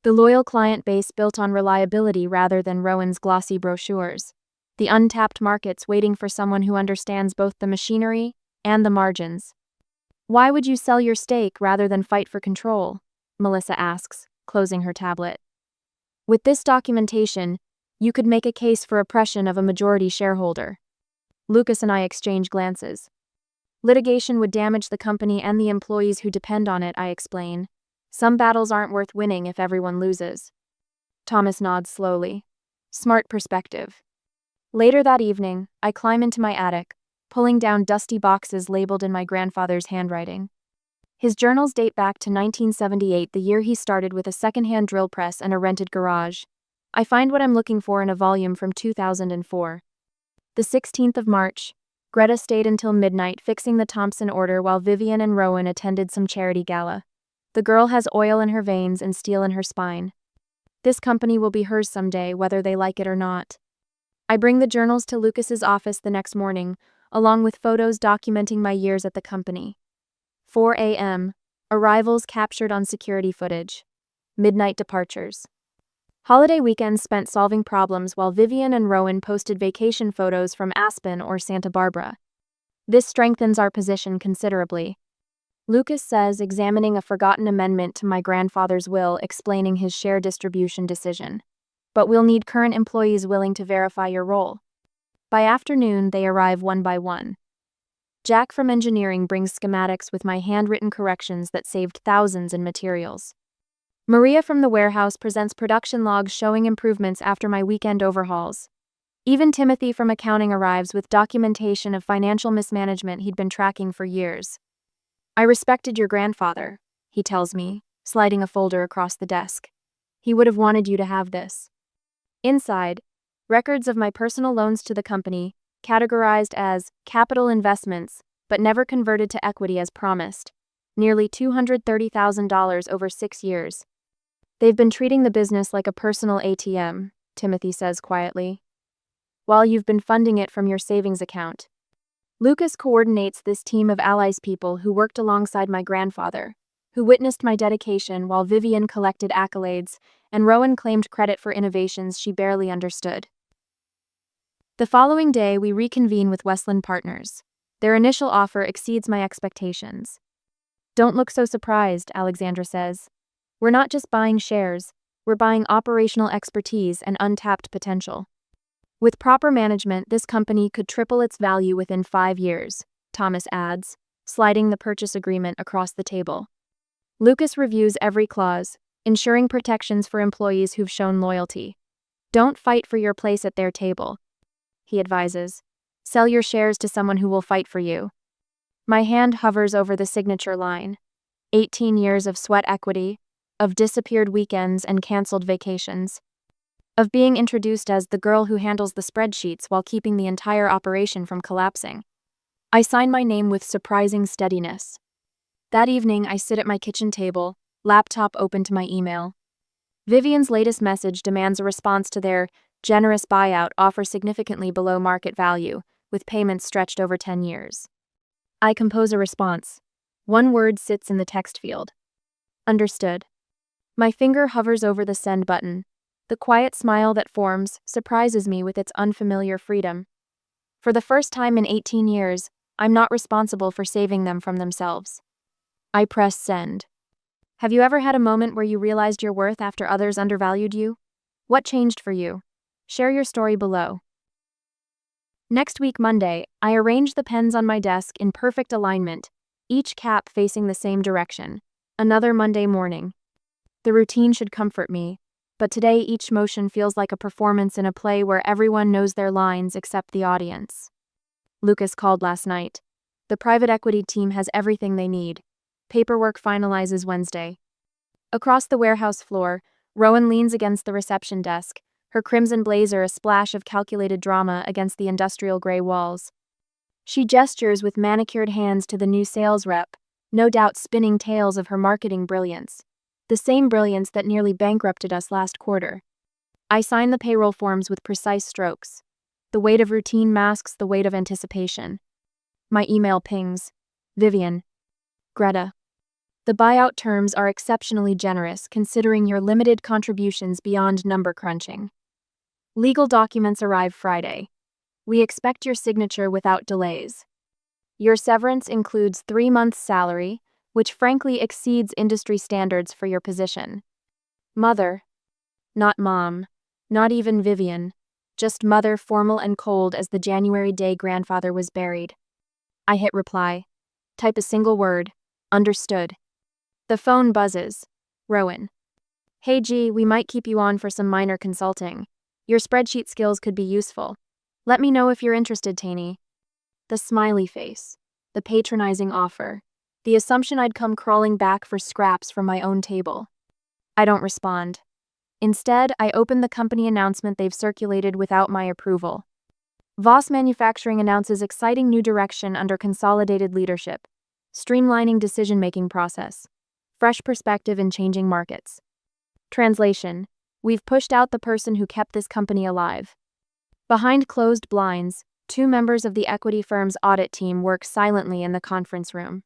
The loyal client base built on reliability rather than Rowan's glossy brochures. The untapped markets waiting for someone who understands both the machinery and the margins. Why would you sell your stake rather than fight for control? Melissa asks, closing her tablet. With this documentation, you could make a case for oppression of a majority shareholder. Lucas and I exchange glances. Litigation would damage the company and the employees who depend on it, I explain. Some battles aren't worth winning if everyone loses. Thomas nods slowly. Smart perspective. Later that evening, I climb into my attic, pulling down dusty boxes labeled in my grandfather's handwriting. His journals date back to 1978, the year he started with a second-hand drill press and a rented garage. I find what I'm looking for in a volume from 2004. The 16th of March, Greta stayed until midnight fixing the Thompson order while Vivian and Rowan attended some charity gala. The girl has oil in her veins and steel in her spine. This company will be hers someday, whether they like it or not. I bring the journals to Lucas's office the next morning, along with photos documenting my years at the company. 4 a.m. Arrivals captured on security footage. Midnight departures. Holiday weekends spent solving problems while Vivian and Rowan posted vacation photos from Aspen or Santa Barbara. This strengthens our position considerably. Lucas says, examining a forgotten amendment to my grandfather's will explaining his share distribution decision. But we'll need current employees willing to verify your role. By afternoon, they arrive one by one. Jack from engineering brings schematics with my handwritten corrections that saved thousands in materials. Maria from the warehouse presents production logs showing improvements after my weekend overhauls. Even Timothy from accounting arrives with documentation of financial mismanagement he'd been tracking for years. I respected your grandfather, he tells me, sliding a folder across the desk. He would have wanted you to have this. Inside, records of my personal loans to the company, categorized as capital investments, but never converted to equity as promised. Nearly $230,000 over 6 years. They've been treating the business like a personal ATM, Timothy says quietly. While you've been funding it from your savings account. Lucas coordinates this team of allies people who worked alongside my grandfather, who witnessed my dedication while Vivian collected accolades, and Rowan claimed credit for innovations she barely understood. The following day, we reconvene with Westland Partners. Their initial offer exceeds my expectations. Don't look so surprised, Alexandra says. We're not just buying shares, we're buying operational expertise and untapped potential. With proper management, this company could triple its value within 5 years, Thomas adds, sliding the purchase agreement across the table. Lucas reviews every clause, ensuring protections for employees who've shown loyalty. Don't fight for your place at their table, he advises. Sell your shares to someone who will fight for you. My hand hovers over the signature line. 18 years of sweat equity, of disappeared weekends and canceled vacations, of being introduced as the girl who handles the spreadsheets while keeping the entire operation from collapsing. I sign my name with surprising steadiness. That evening, I sit at my kitchen table, laptop open to my email. Vivian's latest message demands a response to their generous buyout offer significantly below market value, with payments stretched over 10 years. I compose a response. One word sits in the text field. Understood. My finger hovers over the send button. The quiet smile that forms surprises me with its unfamiliar freedom. For the first time in 18 years, I'm not responsible for saving them from themselves. I press send. Have you ever had a moment where you realized your worth after others undervalued you? What changed for you? Share your story below. Next week, Monday, I arrange the pens on my desk in perfect alignment, each cap facing the same direction. Another Monday morning. The routine should comfort me, but today each motion feels like a performance in a play where everyone knows their lines except the audience. Lucas called last night. The private equity team has everything they need. Paperwork finalizes Wednesday. Across the warehouse floor, Rowan leans against the reception desk, her crimson blazer a splash of calculated drama against the industrial gray walls. She gestures with manicured hands to the new sales rep, no doubt spinning tales of her marketing brilliance. The same brilliance that nearly bankrupted us last quarter. I sign the payroll forms with precise strokes. The weight of routine masks the weight of anticipation. My email pings. Vivian. Greta. The buyout terms are exceptionally generous considering your limited contributions beyond number crunching. Legal documents arrive Friday. We expect your signature without delays. Your severance includes 3 months' salary, which frankly exceeds industry standards for your position. Mother. Not mom. Not even Vivian. Just mother, formal and cold as the January day grandfather was buried. I hit reply. Type a single word. Understood. The phone buzzes. Rowan. Hey G, we might keep you on for some minor consulting. Your spreadsheet skills could be useful. Let me know if you're interested, Taney. The smiley face. The patronizing offer. The assumption I'd come crawling back for scraps from my own table. I don't respond. Instead, I open the company announcement they've circulated without my approval. Voss Manufacturing announces exciting new direction under consolidated leadership. Streamlining decision-making process. Fresh perspective in changing markets. Translation. We've pushed out the person who kept this company alive. Behind closed blinds, 2 members of the equity firm's audit team work silently in the conference room.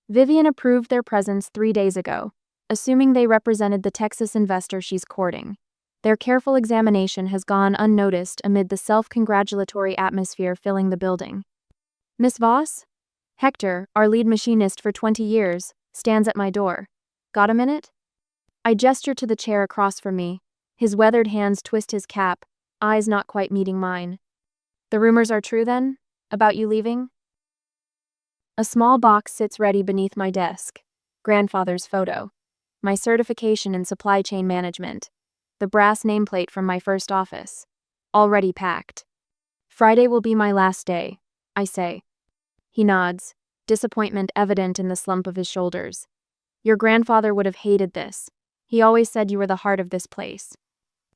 Vivian approved their presence 3 days ago, assuming they represented the Texas investor she's courting. Their careful examination has gone unnoticed amid the self-congratulatory atmosphere filling the building. Miss Voss? Hector, our lead machinist for 20 years, stands at my door. Got a minute? I gesture to the chair across from me. His weathered hands twist his cap, eyes not quite meeting mine. The rumors are true then? About you leaving? A small box sits ready beneath my desk. Grandfather's photo. My certification in supply chain management. The brass nameplate from my first office. Already packed. Friday will be my last day, I say. He nods, disappointment evident in the slump of his shoulders. Your grandfather would have hated this. He always said you were the heart of this place.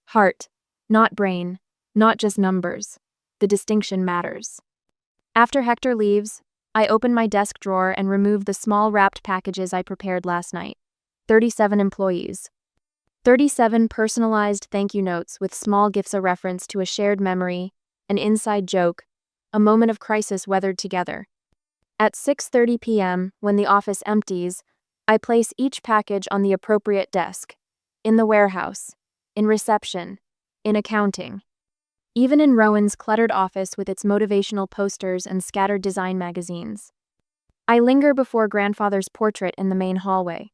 Heart, not brain, not just numbers. The distinction matters. After Hector leaves, I open my desk drawer and remove the small wrapped packages I prepared last night. 37 employees. 37 personalized thank you notes with small gifts, a reference to a shared memory, an inside joke, a moment of crisis weathered together. At 6:30 p.m., when the office empties, I place each package on the appropriate desk. In the warehouse, in reception, in accounting. Even in Rowan's cluttered office with its motivational posters and scattered design magazines. I linger before grandfather's portrait in the main hallway.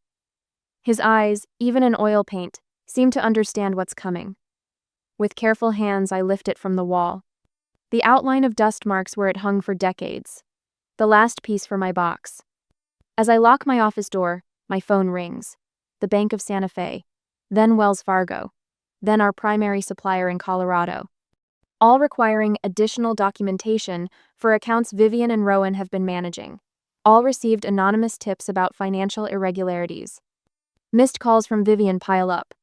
His eyes, even in oil paint, seem to understand what's coming. With careful hands, I lift it from the wall. The outline of dust marks where it hung for decades. The last piece for my box. As I lock my office door, my phone rings. The Bank of Santa Fe, then Wells Fargo, then our primary supplier in Colorado. All requiring additional documentation for accounts Vivian and Rowan have been managing. All received anonymous tips about financial irregularities. Missed calls from Vivian pile up.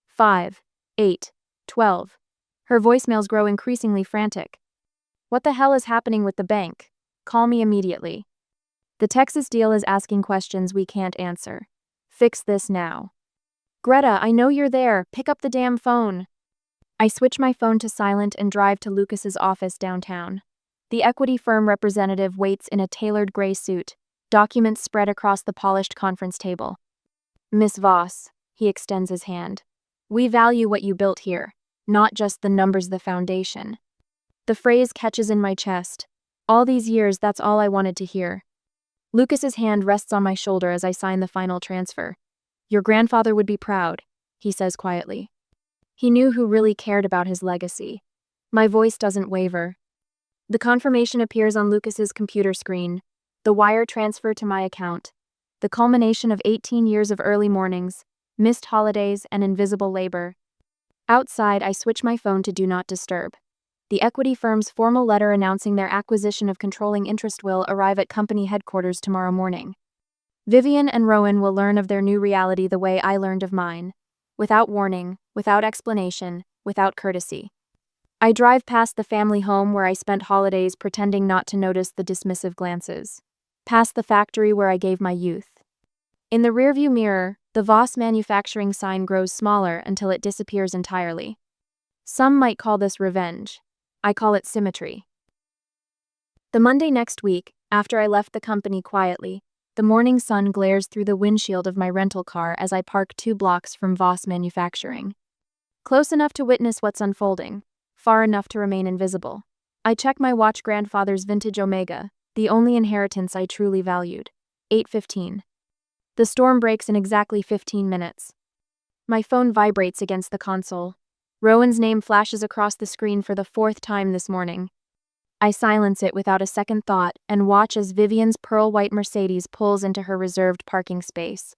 5, 8, 12. Her voicemails grow increasingly frantic. What the hell is happening with the bank? Call me immediately. The Texas deal is asking questions we can't answer. Fix this now. Greta, I know you're there. Pick up the damn phone. I switch my phone to silent and drive to Lucas's office downtown. The equity firm representative waits in a tailored gray suit, documents spread across the polished conference table. Miss Voss, he extends his hand. We value what you built here, not just the numbers, the foundation. The phrase catches in my chest. All these years, that's all I wanted to hear. Lucas's hand rests on my shoulder as I sign the final transfer. Your grandfather would be proud, he says quietly. He knew who really cared about his legacy. My voice doesn't waver. The confirmation appears on Lucas's computer screen. The wire transfer to my account. The culmination of 18 years of early mornings, missed holidays, and invisible labor. Outside, I switch my phone to Do Not Disturb. The equity firm's formal letter announcing their acquisition of controlling interest will arrive at company headquarters tomorrow morning. Vivian and Rowan will learn of their new reality the way I learned of mine. Without warning, without explanation, without courtesy. I drive past the family home where I spent holidays pretending not to notice the dismissive glances. Past the factory where I gave my youth. In the rearview mirror, the Voss manufacturing sign grows smaller until it disappears entirely. Some might call this revenge. I call it symmetry. The Monday next week, after I left the company quietly, the morning sun glares through the windshield of my rental car as I park 2 blocks from Voss Manufacturing. Close enough to witness what's unfolding, far enough to remain invisible. I check my watch, grandfather's vintage Omega, the only inheritance I truly valued. 8:15. The storm breaks in exactly 15 minutes. My phone vibrates against the console. Rowan's name flashes across the screen for the 4th time this morning. I silence it without a second thought and watch as Vivian's pearl-white Mercedes pulls into her reserved parking space.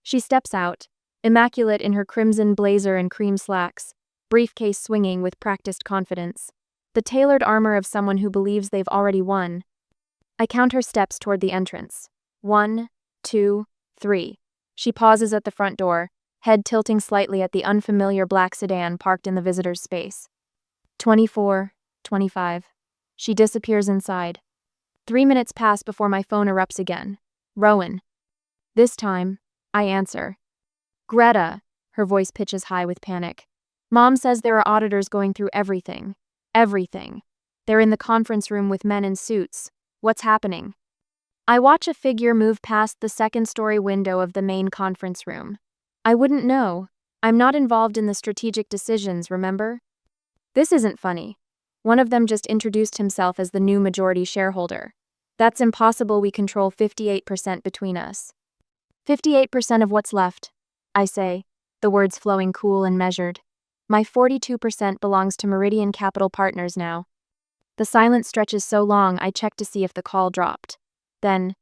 She steps out, immaculate in her crimson blazer and cream slacks, briefcase swinging with practiced confidence, the tailored armor of someone who believes they've already won. I count her steps toward the entrance. 1, 2, 3. She pauses at the front door, head tilting slightly at the unfamiliar black sedan parked in the visitor's space. 24, 25. She disappears inside. 3 minutes pass before my phone erupts again. Rowan. This time, I answer. Greta, her voice pitches high with panic. Mom says there are auditors going through everything. Everything. They're in the conference room with men in suits. What's happening? I watch a figure move past the second-story window of the main conference room. I wouldn't know. I'm not involved in the strategic decisions, remember? This isn't funny. One of them just introduced himself as the new majority shareholder. That's impossible. We control 58% between us. 58% of what's left, I say, the words flowing cool and measured. My 42% belongs to Meridian Capital Partners now. The silence stretches so long I check to see if the call dropped. Then,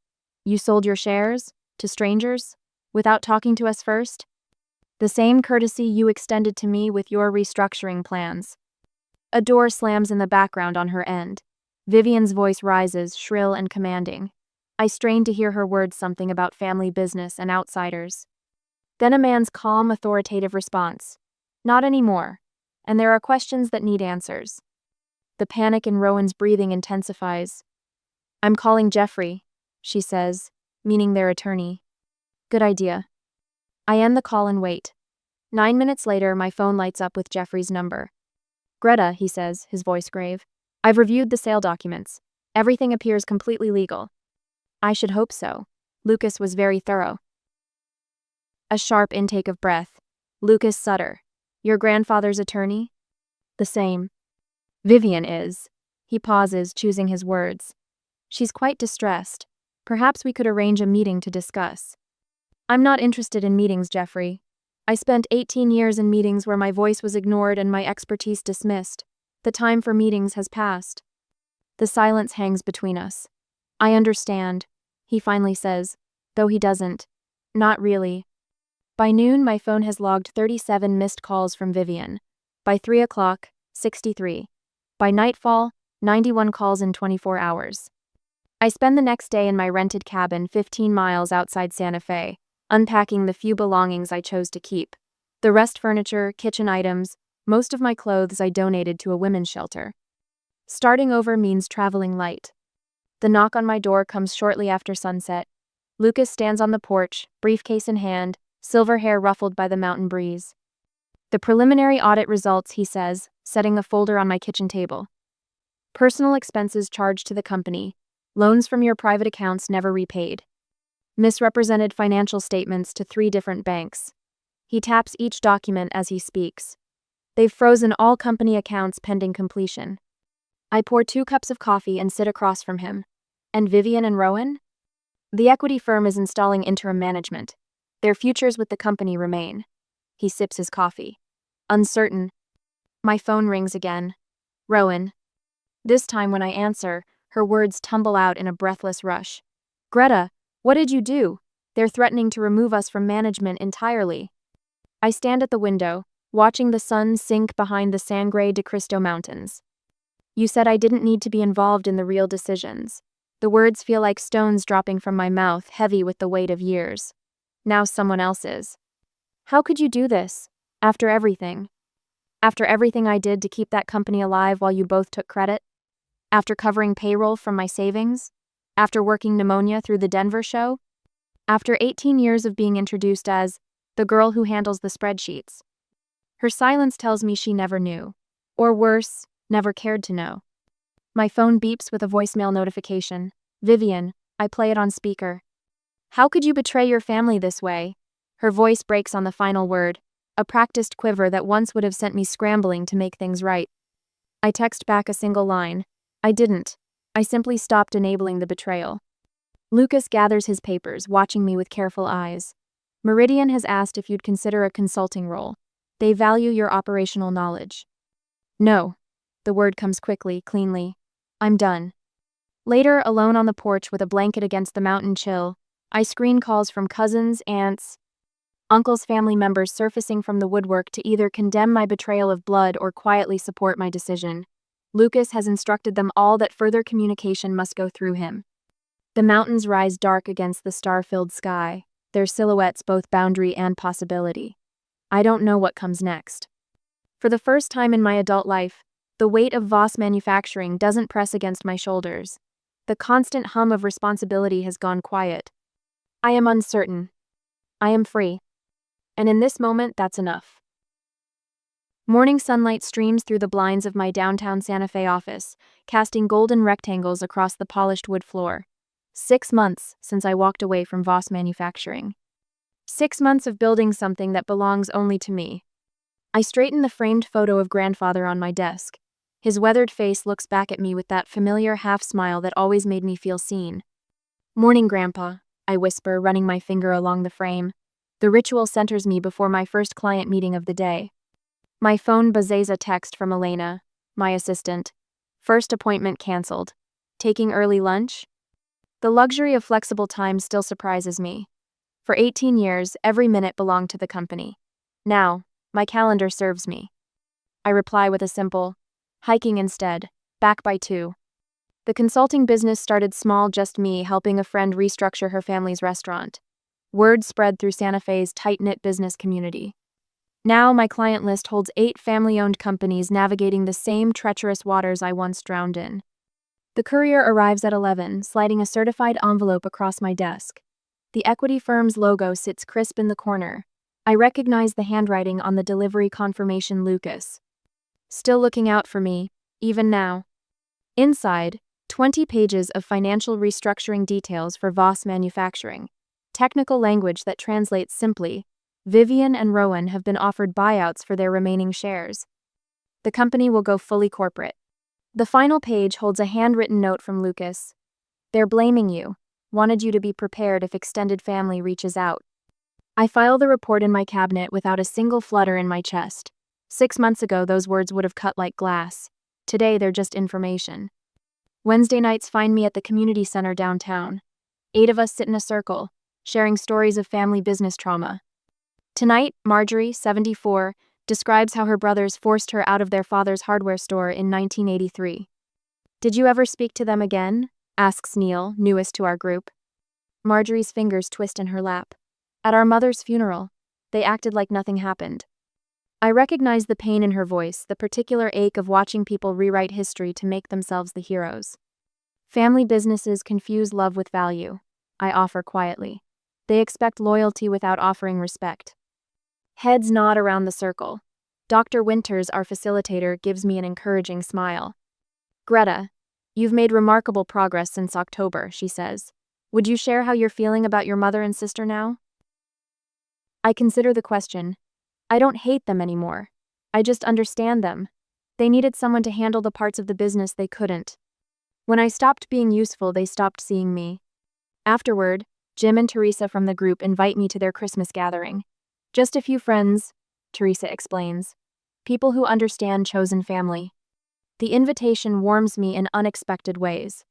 you sold your shares? To strangers? Without talking to us first? The same courtesy you extended to me with your restructuring plans. A door slams in the background on her end. Vivian's voice rises, shrill and commanding. I strain to hear her words, something about family business and outsiders. Then a man's calm, authoritative response. Not anymore. And there are questions that need answers. The panic in Rowan's breathing intensifies. I'm calling Jeffrey, she says, meaning their attorney. Good idea. I end the call and wait. 9 minutes later, my phone lights up with Jeffrey's number. Greta, he says, his voice grave. I've reviewed the sale documents. Everything appears completely legal. I should hope so. Lucas was very thorough. A sharp intake of breath. Lucas Sutter. Your grandfather's attorney? The same. Vivian is. He pauses, choosing his words. She's quite distressed. Perhaps we could arrange a meeting to discuss. I'm not interested in meetings, Jeffrey. I spent 18 years in meetings where my voice was ignored and my expertise dismissed. The time for meetings has passed. The silence hangs between us. I understand, he finally says, though he doesn't. Not really. By noon, my phone has logged 37 missed calls from Vivian. By 3 o'clock, 63. By nightfall, 91 calls in 24 hours. I spend the next day in my rented cabin 15 miles outside Santa Fe, unpacking the few belongings I chose to keep. The rest furniture, kitchen items, most of my clothes I donated to a women's shelter. Starting over means traveling light. The knock on my door comes shortly after sunset. Lucas stands on the porch, briefcase in hand, silver hair ruffled by the mountain breeze. The preliminary audit results, he says, setting a folder on my kitchen table. Personal expenses charged to the company. Loans from your private accounts never repaid. Misrepresented financial statements to 3 different banks. He taps each document as he speaks. They've frozen all company accounts pending completion. I pour 2 cups of coffee and sit across from him. And Vivian and Rowan? The equity firm is installing interim management. Their futures with the company remain. He sips his coffee. Uncertain. My phone rings again. Rowan. This time when I answer, her words tumble out in a breathless rush. Greta, what did you do? They're threatening to remove us from management entirely. I stand at the window, watching the sun sink behind the Sangre de Cristo Mountains. You said I didn't need to be involved in the real decisions. The words feel like stones dropping from my mouth, heavy with the weight of years. Now someone else is. How could you do this? After everything? After everything I did to keep that company alive while you both took credit? After covering payroll from my savings? After working pneumonia through the Denver show? After 18 years of being introduced as the girl who handles the spreadsheets? Her silence tells me she never knew. Or worse, never cared to know. My phone beeps with a voicemail notification. Vivian, I play it on speaker. How could you betray your family this way? Her voice breaks on the final word, a practiced quiver that once would have sent me scrambling to make things right. I text back a single line. I didn't. I simply stopped enabling the betrayal. Lucas gathers his papers, watching me with careful eyes. Meridian has asked if you'd consider a consulting role. They value your operational knowledge. No. The word comes quickly, cleanly. I'm done. Later, alone on the porch with a blanket against the mountain chill, I screen calls from cousins, aunts, uncles, family members surfacing from the woodwork to either condemn my betrayal of blood or quietly support my decision. Lucas has instructed them all that further communication must go through him. The mountains rise dark against the star-filled sky, their silhouettes both boundary and possibility. I don't know what comes next. For the first time in my adult life, the weight of Voss Manufacturing doesn't press against my shoulders. The constant hum of responsibility has gone quiet. I am uncertain. I am free. And in this moment, that's enough. Morning sunlight streams through the blinds of my downtown Santa Fe office, casting golden rectangles across the polished wood floor. 6 months since I walked away from Voss Manufacturing. 6 months of building something that belongs only to me. I straighten the framed photo of grandfather on my desk. His weathered face looks back at me with that familiar half-smile that always made me feel seen. Morning, Grandpa, I whisper, running my finger along the frame. The ritual centers me before my first client meeting of the day. My phone buzzes a text from Elena, my assistant. First appointment canceled. Taking early lunch? The luxury of flexible time still surprises me. For 18 years, every minute belonged to the company. Now, my calendar serves me. I reply with a simple, hiking instead, back by 2. The consulting business started small, just me helping a friend restructure her family's restaurant. Word spread through Santa Fe's tight-knit business community. Now my client list holds 8 family-owned companies navigating the same treacherous waters I once drowned in. The courier arrives at 11, sliding a certified envelope across my desk. The equity firm's logo sits crisp in the corner. I recognize the handwriting on the delivery confirmation, Lucas. Still looking out for me, even now. Inside, 20 pages of financial restructuring details for Voss Manufacturing. Technical language that translates simply: Vivian and Rowan have been offered buyouts for their remaining shares. The company will go fully corporate. The final page holds a handwritten note from Lucas. They're blaming you. Wanted you to be prepared if extended family reaches out. I file the report in my cabinet without a single flutter in my chest. 6 months ago, those words would have cut like glass. Today, they're just information. Wednesday nights find me at the community center downtown. 8 of us sit in a circle, sharing stories of family business trauma. Tonight, Marjorie, 74, describes how her brothers forced her out of their father's hardware store in 1983. Did you ever speak to them again? Asks Neil, newest to our group. Marjorie's fingers twist in her lap. At our mother's funeral, they acted like nothing happened. I recognize the pain in her voice, the particular ache of watching people rewrite history to make themselves the heroes. Family businesses confuse love with value, I offer quietly. They expect loyalty without offering respect. Heads nod around the circle. Dr. Winters, our facilitator, gives me an encouraging smile. Greta, you've made remarkable progress since October, she says. Would you share how you're feeling about your mother and sister now? I consider the question. I don't hate them anymore. I just understand them. They needed someone to handle the parts of the business they couldn't. When I stopped being useful, they stopped seeing me. Afterward, Jim and Teresa from the group invite me to their Christmas gathering. Just a few friends, Teresa explains. People who understand chosen family. The invitation warms me in unexpected ways.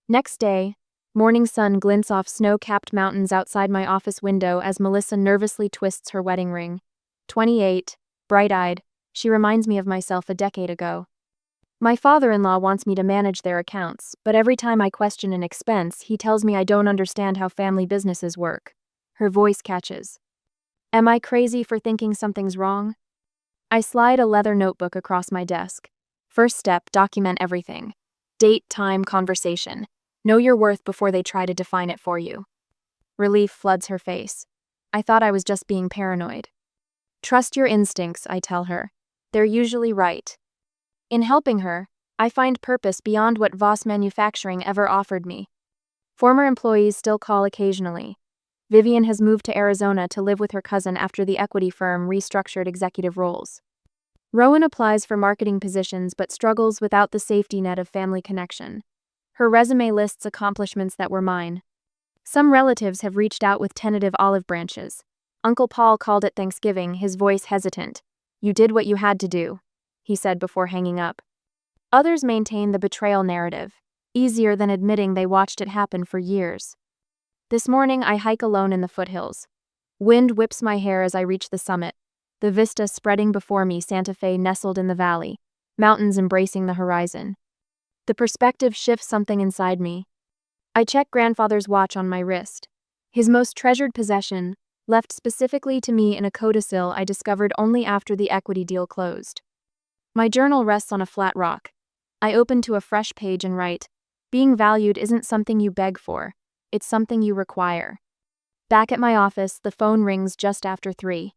Next day, morning sun glints off snow-capped mountains outside my office window as Melissa nervously twists her wedding ring. 28, bright-eyed, she reminds me of myself a decade ago. My father-in-law wants me to manage their accounts, but every time I question an expense, he tells me I don't understand how family businesses work. Her voice catches. Am I crazy for thinking something's wrong? I slide a leather notebook across my desk. First step, document everything. Date, time, conversation. Know your worth before they try to define it for you. Relief floods her face. I thought I was just being paranoid. Trust your instincts, I tell her. They're usually right. In helping her, I find purpose beyond what Voss Manufacturing ever offered me. Former employees still call occasionally. Vivian has moved to Arizona to live with her cousin after the equity firm restructured executive roles. Rowan applies for marketing positions but struggles without the safety net of family connection. Her resume lists accomplishments that were mine. Some relatives have reached out with tentative olive branches. Uncle Paul called it Thanksgiving, his voice hesitant. You did what you had to do, he said before hanging up. Others maintain the betrayal narrative, easier than admitting they watched it happen for years. This morning I hike alone in the foothills. Wind whips my hair as I reach the summit, the vista spreading before me, Santa Fe nestled in the valley, mountains embracing the horizon. The perspective shifts something inside me. I check grandfather's watch on my wrist. His most treasured possession, left specifically to me in a codicil I discovered only after the equity deal closed. My journal rests on a flat rock. I open to a fresh page and write, being valued isn't something you beg for, it's something you require. Back at my office, the phone rings just after 3.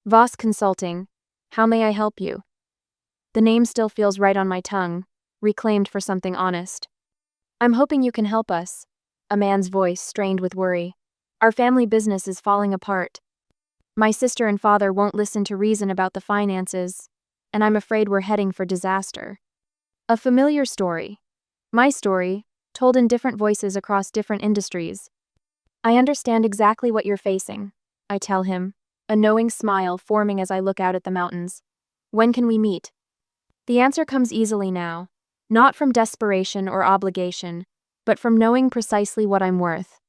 Voss Consulting, how may I help you? The name still feels right on my tongue, reclaimed for something honest. I'm hoping you can help us, a man's voice strained with worry. Our family business is falling apart. My sister and father won't listen to reason about the finances, and I'm afraid we're heading for disaster. A familiar story. My story, told in different voices across different industries. I understand exactly what you're facing, I tell him, a knowing smile forming as I look out at the mountains. When can we meet? The answer comes easily now, not from desperation or obligation, but from knowing precisely what I'm worth.